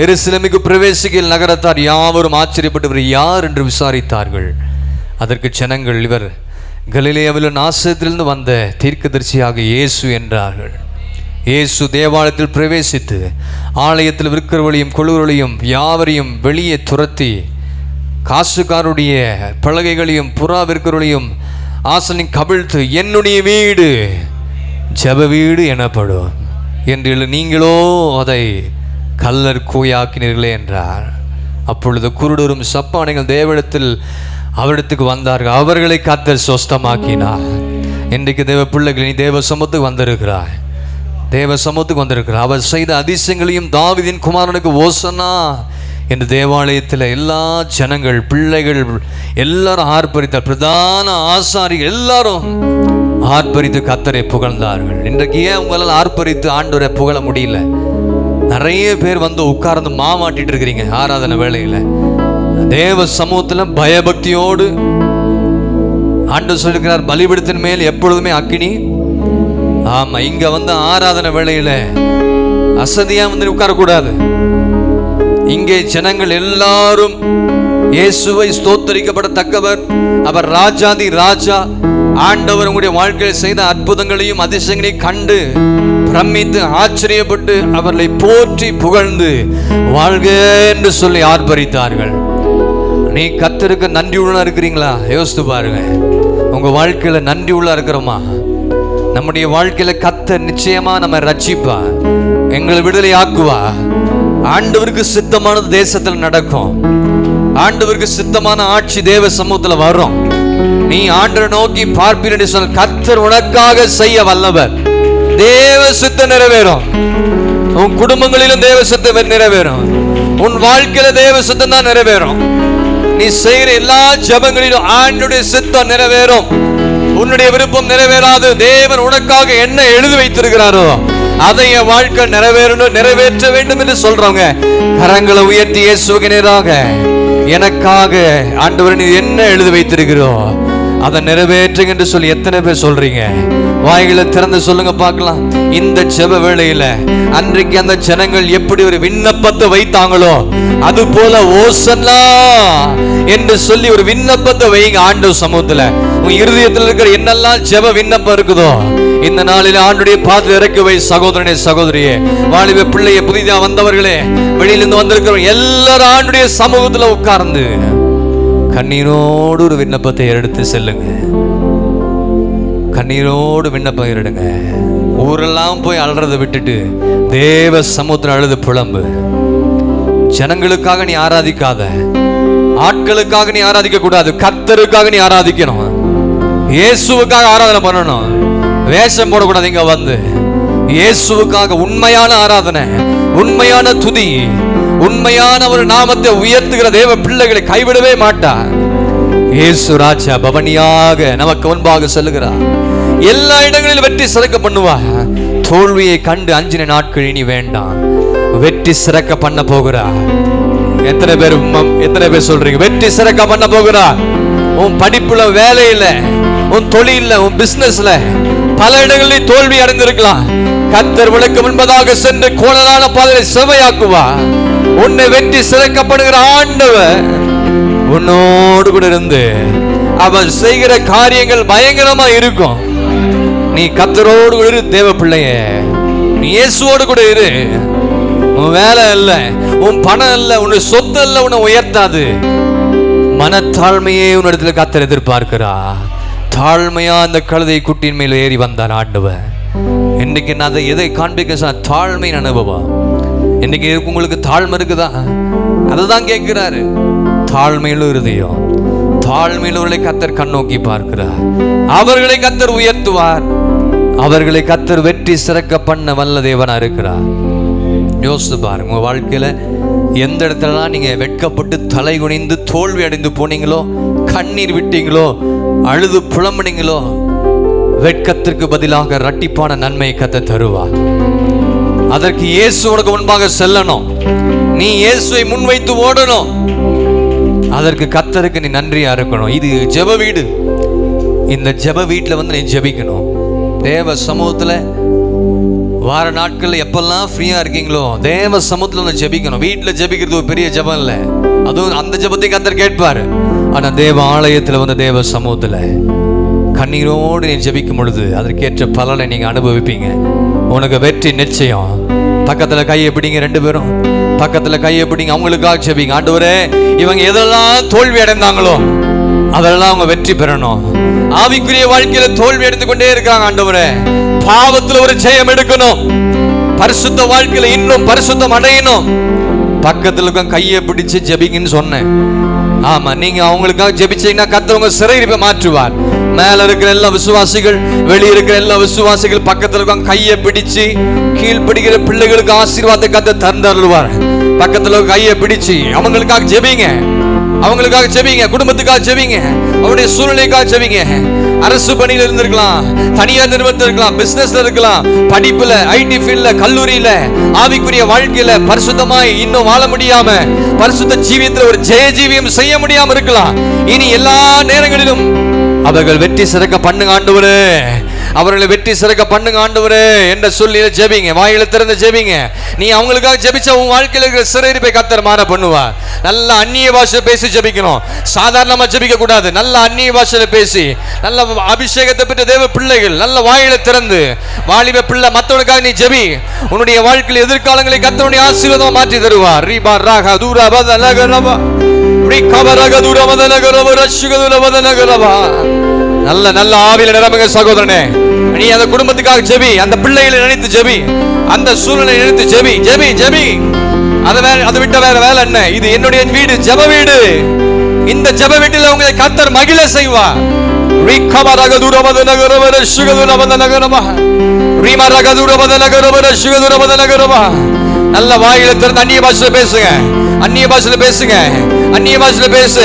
A: எருசலேமுக்கு பிரவேசிக்கையில் நகரத்தார் யாவரும் ஆச்சரியப்பட்டவர் யார் என்று விசாரித்தார்கள். அதற்கு ஜனங்கள், இவர் கலிலேயாவில் நாசரேத்திலிருந்து வந்த தீர்க்கதரிசியாக இயேசு என்றார்கள். இயேசு தேவாலயத்தில் பிரவேசித்து ஆலயத்தில் விற்கிறவர்களையும் கொள்ளுவர்களையும் யாவரையும் வெளியே துரத்தி காசுக்காருடைய பலகைகளையும் புறா விற்கிறவர்களையும் ஆசனை கவிழ்த்து என்னுடைய வீடு ஜெப வீடு எனப்படும் என்று நீங்களோ அதை கல்லர் கூயாக்கினீர்களே என்றார். அப்பொழுது குருடரும் சப்பானிகள் தேவனிடத்தில் அவரிடத்துக்கு வந்தார்கள். அவர்களை கர்த்தர் சொஸ்தமாக்கினார். இன்றைக்கு தேவ பிள்ளைகள் நீ தேவ சமூகத்துக்கு வந்திருக்கிறாய், தேவ சமூகத்துக்கு வந்திருக்கிறார். அவர் செய்த அதிசயங்களையும் தாவீதின் குமாரனுக்கு ஓசன்னா என்று தேவாலயத்தில் எல்லா ஜனங்கள் பிள்ளைகள் எல்லாரும் ஆர்ப்பரித்தார். பிரதான ஆசாரிகள் எல்லாரும் ஆர்ப்பரித்து கர்த்தரை புகழ்ந்தார்கள். இன்றைக்கு ஏன் உங்களால் ஆர்ப்பரித்து ஆண்டவரை புகழ முடியல? நிறைய பேர் வந்து உட்கார்ந்து மாமாட்டிட்டு இருக்கிறீங்க. ஆராதனை வேளையில தேவ சமூகத்தில் பயபக்தியோடு ஆண்டவர் சொல்லிருக்கிறார், பலிபீடத்தின் மேல் எப்பொழுதுமே அக்கினி. ஆமா, இங்க வந்து ஆராதனை வேளையில அசதியா வந்து உட்காரக்கூடாது. இங்கே ஜனங்கள் எல்லாரும் இயேசுவை ஸ்தோத்தரிக்கப்படத்தக்கவர், அவர் ராஜாதி ராஜா, ஆண்டவர் உங்களுடைய வாழ்க்கையில் செய்த அற்புதங்களையும் அதிசயங்களையும் கண்டு பிரமித்து ஆச்சரியப்பட்டு அவர்களை போற்றி புகழ்ந்து வாழ்க என்று சொல்லி ஆர்ப்பரித்தார்கள். நீ கர்த்தருக்கு நன்றி உள்ள இருக்கிறீங்களா? யோசித்து பாருங்க. உங்க வாழ்க்கையில நன்றி உள்ள இருக்கிறோமா? நம்முடைய வாழ்க்கையில கர்த்தர் நிச்சயமா நம்ம ரட்சிப்பா, எங்களை விடுதலை ஆக்குவா. ஆண்டவருக்கு சித்தமானது தேசத்தில் நடக்கும். ஆண்டவருக்கு சித்தமான ஆட்சி தேவ சமூகத்தில் வரும். நீ ஆண்டவரை நோக்கி பார்ப்பீர் என்று சொன்னால் கர்த்தர் உனக்காக செய்ய வல்லவர். தேவ சித்தம் நிறைவேறும். உன் குடும்பங்களிலும் தேவ சித்தம் நிறைவேறும். உன் வாழ்க்கையில தேவ சித்தம் தான் நிறைவேறும். நீ செய்கிற எல்லா ஜெபங்களிலும் ஆண்டவருடைய சித்தம் நிறைவேறும். உன்னுடைய விருப்பம் நிறைவேறாது. தேவன் உனக்காக என்ன எழுதி வைத்திருக்கிறாரோ அதை என் வாழ்க்கை நிறைவேற்ற வேண்டும் என்று சொல்றவங்க கரங்களை உயர்த்தி இயேசுவுக்கு நேராக, எனக்காக ஆண்டவர் நீ என்ன எழுதி வைத்திருக்கிறோ அதை நிறைவேற்றுங்க என்று சொல்லி எத்தனை பேர் சொல்றீங்க? வாய்களை திறந்து சொல்லுங்க பார்க்கலாம். இந்த ஜெப வேளையில அன்றைக்கு அந்த ஜனங்கள் எப்படி ஒரு விண்ணப்பத்தை வைத்தாங்களோ அது போல ஓசன்னா என்று சொல்லி ஒரு விண்ணப்பத்தை வைங்க ஆண்டவர் சமூகத்துல. உன் இருதயத்தில் இருக்கிற என்னெல்லாம் ஜெப விண்ணப்பம் இருக்குதோ இந்த நாளில் ஆண்டுடைய பாதத்தில் இறக்கி வை. சகோதரனே, சகோதரியே, வாலிப பிள்ளைய, புதிதா வந்தவர்களே, வெளியிலிருந்து வந்திருக்கிறவங்க எல்லாரும் ஆண்டுடைய சமூகத்துல உட்கார்ந்து கண்ணீரோடு ஒரு விண்ணப்பத்தை எடுத்து செல்லுங்க. கண்ணீரோடு விண்ணப்பம் எடுங்க. ஊரெல்லாம் போய் அழுறதை விட்டுட்டு தேவ சமூகத்தில் அழுது புலம்பு. ஜனங்களுக்காக நீ ஆராதிக்காத, ஆட்களுக்காக நீ ஆராதிக்க கூடாது. கர்த்தருக்காக நீ ஆராதிக்கணும். இயேசுவுக்காக ஆராதனை பண்ணணும். வேஷம் போடக்கூடாது. இங்க வந்து இயேசுவுக்காக உண்மையான ஆராதனை, உண்மையான துதி, உண்மையான ஒரு நாமத்தை உயர்த்துகிற தேவ பிள்ளைகளை கைவிடவே மாட்டார். இயேசு ராஜா பவனியாக நமக்கு முன்பாக செல்லுகிறார். எல்லா இடங்களிலும் வெற்றி சிறக்க பண்ணுவார். தோல்வியை கண்டு அஞ்சின நாட்கள் இனி வேண்டாம். வெற்றி சிறக்க பண்ண போகிறார். எத்தனை பேர் சொல்றீங்க வெற்றி சிறக்க பண்ண போகிறார்? உன் படிப்புல, வேலையில, உன் தொழில, உன் பிசினஸ்ல பல இடங்களில் தோல்வி அடைந்திருக்கலாம். கர்த்தர் விளக்கு முன்பதாக சென்று கோணலான பாதையை செவையாக்குவா. உன்னை வெற்றி சிறக்கப்படுகிற ஆண்டவர் உன்னோடு கூட இருந்து அவர் செய்கிற காரியங்கள் பயங்கரமா இருக்கும். நீ கர்த்தரோடு கூட இரு. தேவ பிள்ளைய, நீ இயேசுவோடு கூட இரு. உன் வேலை இல்ல, உன் பணம் இல்ல, உன் சொத்து இல்ல உன்னை உயர்த்தாது. மனத்தாழ்மையே உன்னிடத்துல கர்த்தர் எதிர்பார்க்கிறா. தாழ்மையா அந்த கழுதை குட்டியின் மேல ஏறி வந்தார் ஆண்டவர். இன்னைக்கு நான் எதை காண்பிக்க? தாழ்மையின் அனுபவம். இன்னைக்கு உங்களுக்கு தாழ்மை இருக்குதா? அதுதான் கேட்கிறாரு. தாழ்மையிலும் இருதயம், தாழ்மையிலவர்களை கர்த்தர் கண்ணோக்கி பார்க்கிறார். அவர்களை கர்த்தர் உயர்த்துவார். அவர்களை கர்த்தர் வெற்றி சிறக்க பண்ண வல்ல தேவனா இருக்கிறார். யோசித்து பாருங்க, உங்க வாழ்க்கையில எந்த இடத்துலலாம் நீங்க வெட்கப்பட்டு தலை குனிந்து தோல்வி அடைந்து போனீங்களோ, கண்ணீர் விட்டீங்களோ, அழுது புலம்புனீங்களோ, வெட்கத்திற்கு பதிலாக இரட்டிப்பான நன்மையை கர்த்தர் தருவார். அதற்கு இயேசு உனக்கு முன்பாக செல்லணும். நீ இயேசுவை முன்வைத்து ஓடணும். அதற்கு கர்த்தருக்கு நீ நன்றியா இருக்கணும். இது ஜெப வீடு. இந்த ஜெப வீட்டில் வந்து நீ ஜெபிக்கணும். தேவ சமூகத்துல வார நாட்கள் எப்பெல்லாம் ஃப்ரீயா இருக்கீங்களோ தேவ சமூகத்துல வந்து ஜெபிக்கணும். வீட்டில் ஜெபிக்கிறது ஒரு பெரிய ஜெபம் இல்லை. அதுவும் அந்த ஜெபத்தை கர்த்தர் கேட்பாரு. ஆனா தேவ ஆலயத்துல வந்து தேவ சமூகத்துல கண்ணீரோடு நீ ஜெபிக்கும் பொழுது அதற்கேற்ற பலனை நீங்க அனுபவிப்பீங்க. உனக்கு வெற்றி நிச்சயம். பக்கத்துல கையை பிடிங்க, 2 பேரும் பக்கத்துல கையை பிடிங்க. அவங்களுக்காக ஜெபிங்க. ஆண்டவரே, இவங்க எதெல்லாம் தோல்வி அடைந்தாங்களோ அதெல்லாம் அவங்க வெற்றி பெறணும். ஆவிக்குரிய வாழ்க்கையில தோல்வி அடைந்து கொண்டே இருக்காங்க. ஆண்டவரே, பாவத்துல ஒரு ஜெயம் எடுக்கணும். பரிசுத்த வாழ்க்கையில இன்னும் பரிசுத்தம் அடையணும். பக்கத்துல கையை பிடிச்சு ஜெபிங்கன்னு சொன்னேன். ஆமா, நீங்க அவங்களுக்காக ஜெபிச்சீங்கன்னா கர்த்தர் உங்க சிறையிருப்பை மாற்றுவார். மேல இருக்கிற எல்லா விசுவாசிகள், வெளியே இருக்கிற எல்லா விசுவாசிகள் பக்கத்துல இருக்க கையை பிடிச்சு கீழ்படிக்கிற பிள்ளைகளுக்கு ஆசீர்வாதத்தை கர்த்தர் தந்தருள்வார். பக்கத்துல கையை பிடிச்சு அவங்களுக்காக ஜெபிங்க. அவங்களுக்காக ஜெபிங்க. குடும்பத்துக்காக ஜெபிங்க. அவருடைய சூழ்நிலைக்காக ஜெபிங்க. அரசு பணியில இருந்திருக்கலாம், தனியார் நிறுவனத்தில் இருக்கலாம், பிசினஸ்ல இருக்கலாம், படிப்புல, ஐடி ஃபீல்ட்ல, கல்லூரியில, ஆவிக்குரிய வாழ்க்கையில பரிசுத்தமாய் இன்னும் வாழ முடியாம, பரிசுத்த ஜீவியத்துல ஒரு ஜெய ஜீவியம் செய்ய முடியாம இருக்கலாம். இனி எல்லா நேரங்களிலும் அவர்கள் வெற்றி சிறக்க பண்ணுங்க ஆண்டவரே, அவர்களை வெற்றி சிறக்க பண்ணுங்க ஆண்டவரே என்ற சொல்லி ஜெபிங்க. வாயில திறந்து ஜெபிங்க. நீ அவங்களுக்காக ஜெபிச்சா உன் வாழ்க்கையில இருக்கிற சிறையிருப்பை கர்த்தர் மாற பண்ணுவார். நல்ல அந்நிய பாஷை பேசி ஜெபிக்கணும். சாதாரணமா ஜெபிக்க கூடாது. நல்ல அந்நிய பாஷையில பேசி, நல்ல அபிஷேகத்தை பெற்ற தேவ பிள்ளைகள் நல்ல வாயில திறந்து, வாலிப பிள்ளை மற்றவனுக்காக நீ ஜெபி. உன்னுடைய வாழ்க்கையில் எதிர்காலங்களை கர்த்தருடைய ஆசீர்வாதம் மாற்றி தருவார். ரீபா ராகா தூரா பதலகரபா ரிகபரக தூரா பதலகரபா ரஷ்கதுல பதலகரபா. நல்ல நல்ல ஆவியில நிரம்புங்க சகோதரனே. நீ அந்த குடும்பத்துக்காக ஜெபி, அந்த பிள்ளைகளை நினைத்து ஜெபி, அந்த சூழ்நிலை நினைத்து ஜெபி. JP JP. அதை விட்ட வேற வேலை என்ன? இது என்னுடைய வீடு, ஜெப வீடு. இந்த ஜெப வீட்டில் உங்களை கர்த்தர் மகிழ செய்வார். நல்ல வாயில திறந்து அந்நிய பாஷையில பேசுங்க. அந்நிய பாஷையில பேசுங்க. அந்நிய பாஷையில பேசு.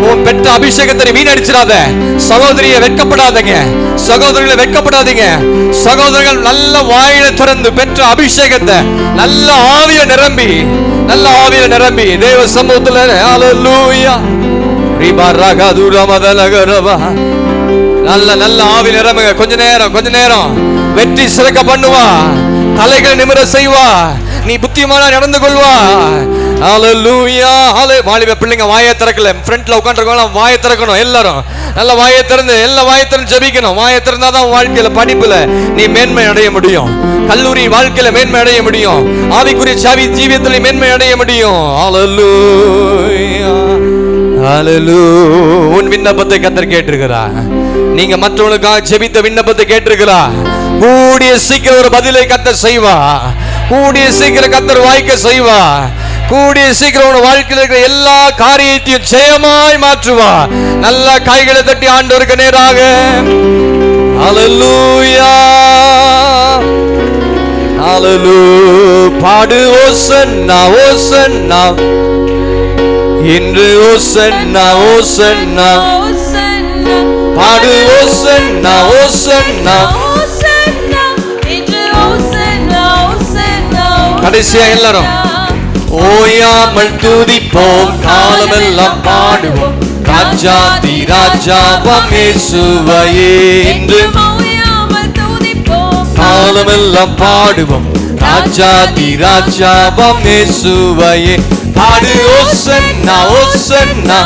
A: உன் பெற்ற அபிஷேகத்தை வீணடிச்சிடாத. சகோதரியை வெட்கப்படாதீங்க. சகோதரிகளை வெட்கப்படாதீங்க. சகோதரர்கள் நல்ல வாயில திறந்து பெற்ற அபிஷேகத்தை நல்ல ஆவியில நிரம்பி, நல்ல ஆவியில நிரம்பி தேவ சமூகத்துல ஹல்லேலூயா நல்ல நல்ல ஆவி நிரம்புங்க. கொஞ்ச நேரம் வெற்றி சிறக்க பண்ணுவா. தலைகளை நிமிர செய்வா. நீ புத்திமானா நடந்து கொள்வா. ஹல்லேலூயா. வாலிப பிள்ளைங்க வாயை திறக்கல, ஃப்ரண்ட்ல உட்காந்துருக்கோம், வாயை திறக்கணும். எல்லாரும் நல்ல வாயை திறந்து ஜெபிக்கணும். வாயை திறந்தாதான் வாழ்க்கையில படிப்புல நீ மேன்மை அடைய முடியும். கல்லூரி வாழ்க்கையில மேன்மை அடைய முடியும். ஆவிக்குரிய ஜீவியத்தில் மேன்மை அடைய முடியும். ஹல்லேலூயா. ஹல்லேலூயா. உன் விண்ணப்பத்தை கர்த்தர் கேட்டிருக்கிறார். நீங்க மற்றவங்களுக்காக ஜெபித்த விண்ணப்பத்தை கேட்டிருக்கிறார். கூடிய சீக்கிரம் ஒரு பதிலை கர்த்தர் செய்வா. கூடிய சீக்கிரம் கர்த்தர் வாய்க்க செய்வா. கூடிய சீக்கிரம் உன் வாழ்க்கையில் இருக்கிற எல்லா காரியத்தையும் ஜெயமாய் மாற்றுவா. நல்ல கைகளை தட்டி ஆண்டவருக்கு நேராக ஹல்லேலூயா. ஹல்லேலூயா. பாடு ஓசன்னா ஓசன்னா இன்று ஓசன்னா ஓசன்னா. பாடு ஓசன்னா ஓசன்னா. கடைசியா எல்லாரும் ஓயாமல் துதிப்போம், காலமெல்லாம் பாடுவோம், ராஜாதி ராஜாவாம் இயேசுவையே. இன்று காலமெல்லாம் பாடுவோம், ராஜாதி ராஜாவாம் இயேசுவையே. பாடு ஓசன்னா ஓசன்னா.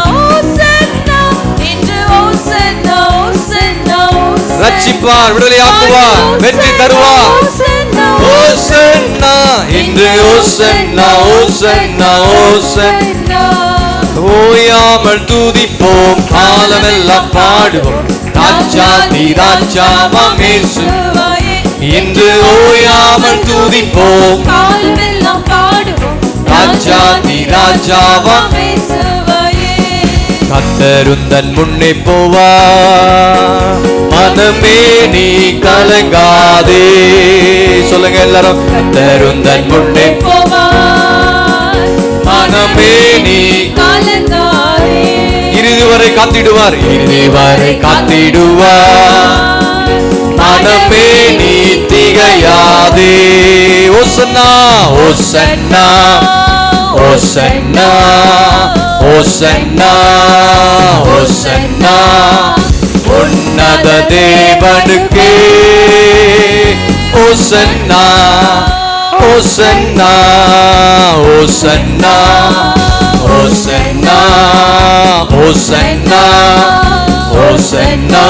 A: ரட்சிப்பார், விடுதலையாக்குவார், வெற்றி தருவார். ஓசன்னா இன்று ஓசன்னா ஓசன்னா ஓசன்னா. ஓயாமல் துதிப்போம், காலமெல்லாம் பாடுவோம், ராஜாதி ராஜாவாம் இயேசுவையே. இன்று ஓயாமல் துதிப்போம், காலமெல்லாம் பாடுவோம், ராஜாதி ராஜாவாம் இயேசுவையே. கர்த்தருந்தன் முன்னே போவா, மனமே நீ கலங்காதே. சொல்லுங்க எல்லாரும். கர்த்தருந்தன் முன்னே போவா, மனமே நீ கலங்காதே. இறுதி வரை காத்திடுவார், இறுதி வரை காத்திடுவார், மனமே நீ திகையாதே. ஓசன்னா ஓசன்னா ஓசன்னா ஓசன்னா ஓசன்னா. உன்னத தேவனுக்கே ஓசன்னா ஓசன்னா ஓசன்னா ஓசன்னா ஓசன்னா ஓசன்னா.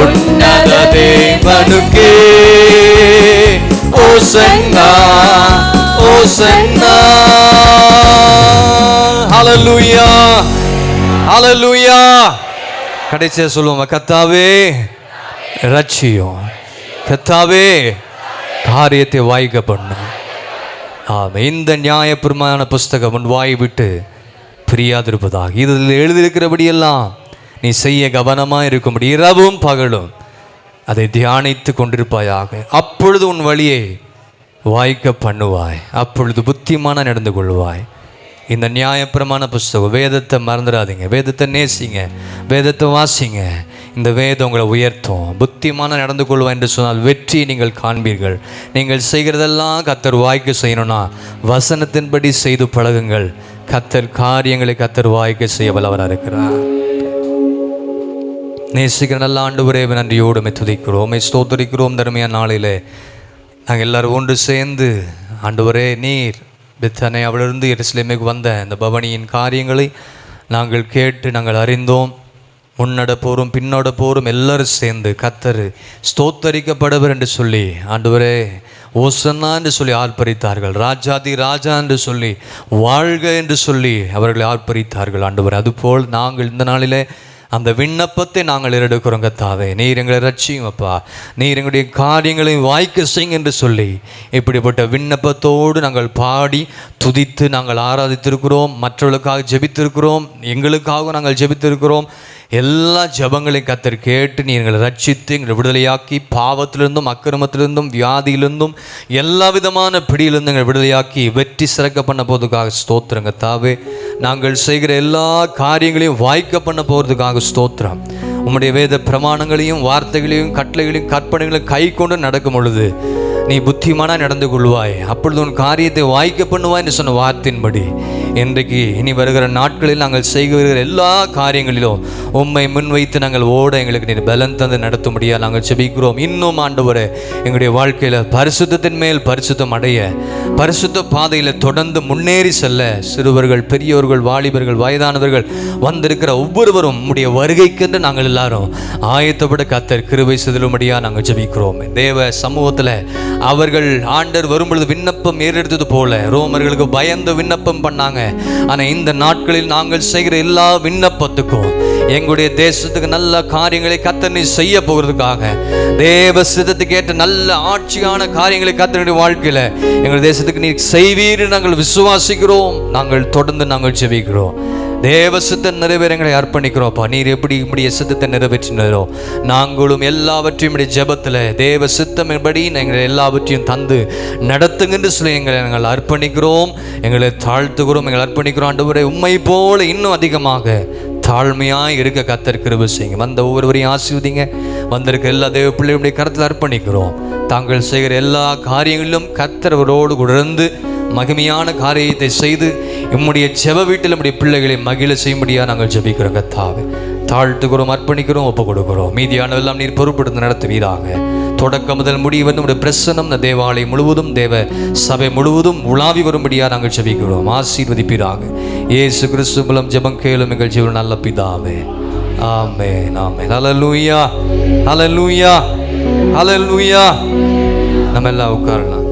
A: உன்னத தேவனுக்கே ஓசன்னா ஓசன்னா. ஹல்லேலூயா ஹல்லேலூயா. கடைசியா சொல்லுவோம், கர்த்தாவே ரட்சியும், கர்த்தாவே காரியத்தை வாய்க்க பண்ணும். ஆமா, இந்த நியாயப்பிரமாண புஸ்தகம் உன் வாய் விட்டு பிரியாதிருப்பதாக. இதில் எழுதியிருக்கிறபடியெல்லாம் நீ செய்ய கவனமாக இருக்கும்படி இரவும் பகலும் அதை தியானித்து கொண்டிருப்பாயாக. அப்பொழுது உன் வழியை வாய்க்க பண்ணுவாய், அப்பொழுது புத்திமான நடந்து கொள்வாய். இந்த நியாயப்பிரமாண புஸ்தகம், வேதத்தை மறந்துடாதீங்க, வேதத்தை நேசிங்க, வேதத்தை வாசிங்க. இந்த வேதம் உங்களை உயர்த்தும். புத்திமான நடந்து கொள்வாய் என்று சொன்னால் வெற்றியை நீங்கள் காண்பீர்கள். நீங்கள் செய்கிறதெல்லாம் கர்த்தர் வாய்க்கு செய்யணும்னா வசனத்தின்படி செய்து பழகுங்கள். கர்த்தர் காரியங்களை கர்த்தர் வாய்க்கு செய்ய வல்லவராக இருக்கிறார். நேசிக்கிற நல்ல ஆண்டவரே, நன்றியோடு துதிக்கிறோம், ஸ்தோத்திரிக்கிறோம். தருமையான நாளிலே நாங்கள் எல்லோரும் ஒன்று சேர்ந்து ஆண்டவரே, நீர் பெத்தானே அவளிருந்து எருசலேமுக்கு வந்த இந்த பவனியின் காரியங்களை நாங்கள் கேட்டு நாங்கள் அறிந்தோம். முன்னட போரும் பின்னோட போரும் எல்லாரும் சேர்ந்து கர்த்தர் ஸ்தோத்தரிக்கப்படுவர் என்று சொல்லி ஆண்டவரே ஓசன்னா என்று சொல்லி ஆர்ப்பரித்தார்கள். ராஜாதி ராஜா என்று சொல்லி வாழ்க என்று சொல்லி அவர்களை ஆர்ப்பரித்தார்கள். ஆண்டவர், அதுபோல் நாங்கள் இந்த நாளிலே அந்த விண்ணப்பத்தை நாங்கள் எடுக்கிறோம். கர்த்தாவே, நீர் எங்களை ரட்சியும் அப்பா, நீர் எங்களுடைய காரியங்களையும் வாய்க்க செய்யுங்க என்று சொல்லி இப்படிப்பட்ட விண்ணப்பத்தோடு நாங்கள் பாடி துதித்து நாங்கள் ஆராதித்திருக்கிறோம். மற்றவர்களுக்காக ஜெபித்திருக்கிறோம், எங்களுக்காக நாங்கள் ஜெபித்திருக்கிறோம். எல்லா ஜெபங்களையும் கர்த்தர் கேட்டு நீ எங்களை ரட்சித்து எங்களை விடுதலையாக்கி பாவத்திலிருந்தும் அக்கிரமத்திலிருந்தும் வியாதியிலிருந்தும் எல்லா விதமான பிடியிலிருந்து எங்களை விடுதலையாக்கி வெற்றி சிறக்க பண்ண போவதுக்காக ஸ்தோத்திரம் கர்த்தாவே. நாங்கள் செய்கிற எல்லா காரியங்களையும் வாய்க்க பண்ண போகிறதுக்காக ஸ்தோத்திரம். உம்முடைய வேத பிரமாணங்களையும் வார்த்தைகளையும் கட்டளைகளையும் கற்பனைகளையும் கை கொண்டு நடக்கும் பொழுது நீ புத்திமானா நடந்து கொள்வாய், அப்பொழுது உன் காரியத்தை வாய்க்க பண்ணுவாய் என்று சொன்ன வார்த்தையின்படி இன்றைக்கு இனி வருகிற நாட்களில் நாங்கள் செய்கிற எல்லா காரியங்களிலும் உம்மை முன்வைத்து நாங்கள் ஓட எங்களுக்கு நீர் பலன் தந்து நடத்தும்படியாக நாங்கள் ஜெபிக்கிறோம். இன்னும் ஆண்டவரே எங்களுடைய வாழ்க்கையில் பரிசுத்தத்தின் மேல் பரிசுத்தம் அடைய, பரிசுத்த பாதையில் தொடர்ந்து முன்னேறி செல்ல, சிறுவர்கள் பெரியவர்கள் வாலிபர்கள் வயதானவர்கள் வந்திருக்கிற ஒவ்வொருவரும் உம்முடைய வருகைக்கென்று நாங்கள் எல்லாரும் ஆயத்தப்பட கர்த்தர் கிருபை செய்தலும்படியாக நாங்கள் ஜெபிக்கிறோம். தேவ சமூகத்தில் அவர்கள் ஆண்டவர் வரும்பொழுது விண்ணப்பம் ஏறெடுத்தது போல ரோமர்களுக்கு பயந்து விண்ணப்பம் பண்ணாங்க. ஆனால் இந்த நாட்களில் நாங்கள் செய்கிற எல்லா விண்ணப்பத்துக்கும் எங்களுடைய தேசத்துக்கு நல்ல காரியங்களை கர்த்தர் நீர் செய்ய போகிறதுக்காக, தேவ சித்தத்துக்கு ஏற்ற நல்ல ஆட்சியான காரியங்களை கர்த்தருடைய வாழ்க்கையில் எங்கள் தேசத்துக்கு நீர் செய்வீர் நாங்கள் விசுவாசிக்கிறோம். நாங்கள் தொடர்ந்து நாங்கள் ஜெபிக்கிறோம். தேவ சித்தம் நிறைவேற எங்களை அர்ப்பணிக்கிறோம்ப்பா. நீர் எப்படி இப்படிய சித்தத்தை நிறைவேற்றினோ நாங்களும் எல்லாவற்றையும் ஜெபத்தில் தேவ சித்தம்படி எங்களை எல்லாவற்றையும் தந்து நடத்துங்கன்னு சொல்லி எங்களை நாங்கள் அர்ப்பணிக்கிறோம், எங்களை தாழ்த்துகிறோம், எங்களை அர்ப்பணிக்கிறோம். ஆண்டவரே உம்மை போல இன்னும் அதிகமாக தாழ்மையாக இருக்க கர்த்தர் கிருபை செய்யுங்க. வந்த ஒவ்வொருவரையும் ஆசீர்வதிங்க. வந்திருக்க எல்லா தேவ பிள்ளைகளுடைய கருத்தில் அர்ப்பணிக்கிறோம். தாங்கள் செய்கிற எல்லா காரியங்களிலும் கர்த்தர் அவரோடு உணர்ந்து மகிமையான காரியத்தை செய்து நம்முடைய ஜெப வீட்டில் நம்முடைய பிள்ளைகளை மகிழ செய்யும்படியாக நாங்கள் ஜெபிக்கிறோம். கர்த்தாவே தாழ்த்துக்கிறோம், அர்ப்பணிக்கிறோம், ஒப்பு கொடுக்கிறோம். மீதியானவெல்லாம் நீர் பொறுப்படுத்த நடத்துவீராக. தொடக்கம் முதல் முடிவு நம்முடைய பிரசன்னம் இந்த தேவாலயம் முழுவதும் தேவ சபை முழுவதும் உலாவி வரும்படியாக நாங்கள் ஜெபிக்கிறோம். ஆசீர்வதிப்பீராக. இயேசு கிறிஸ்து மூலம் ஜெபம் கேளும் எங்கள் ஜீவன் நல்ல பிதாவே. ஆமென், ஆமென். ஹல்லேலூயா, ஹல்லேலூயா, ஹல்லேலூயா. நம்ம எல்லாம் உட்காரலாம்.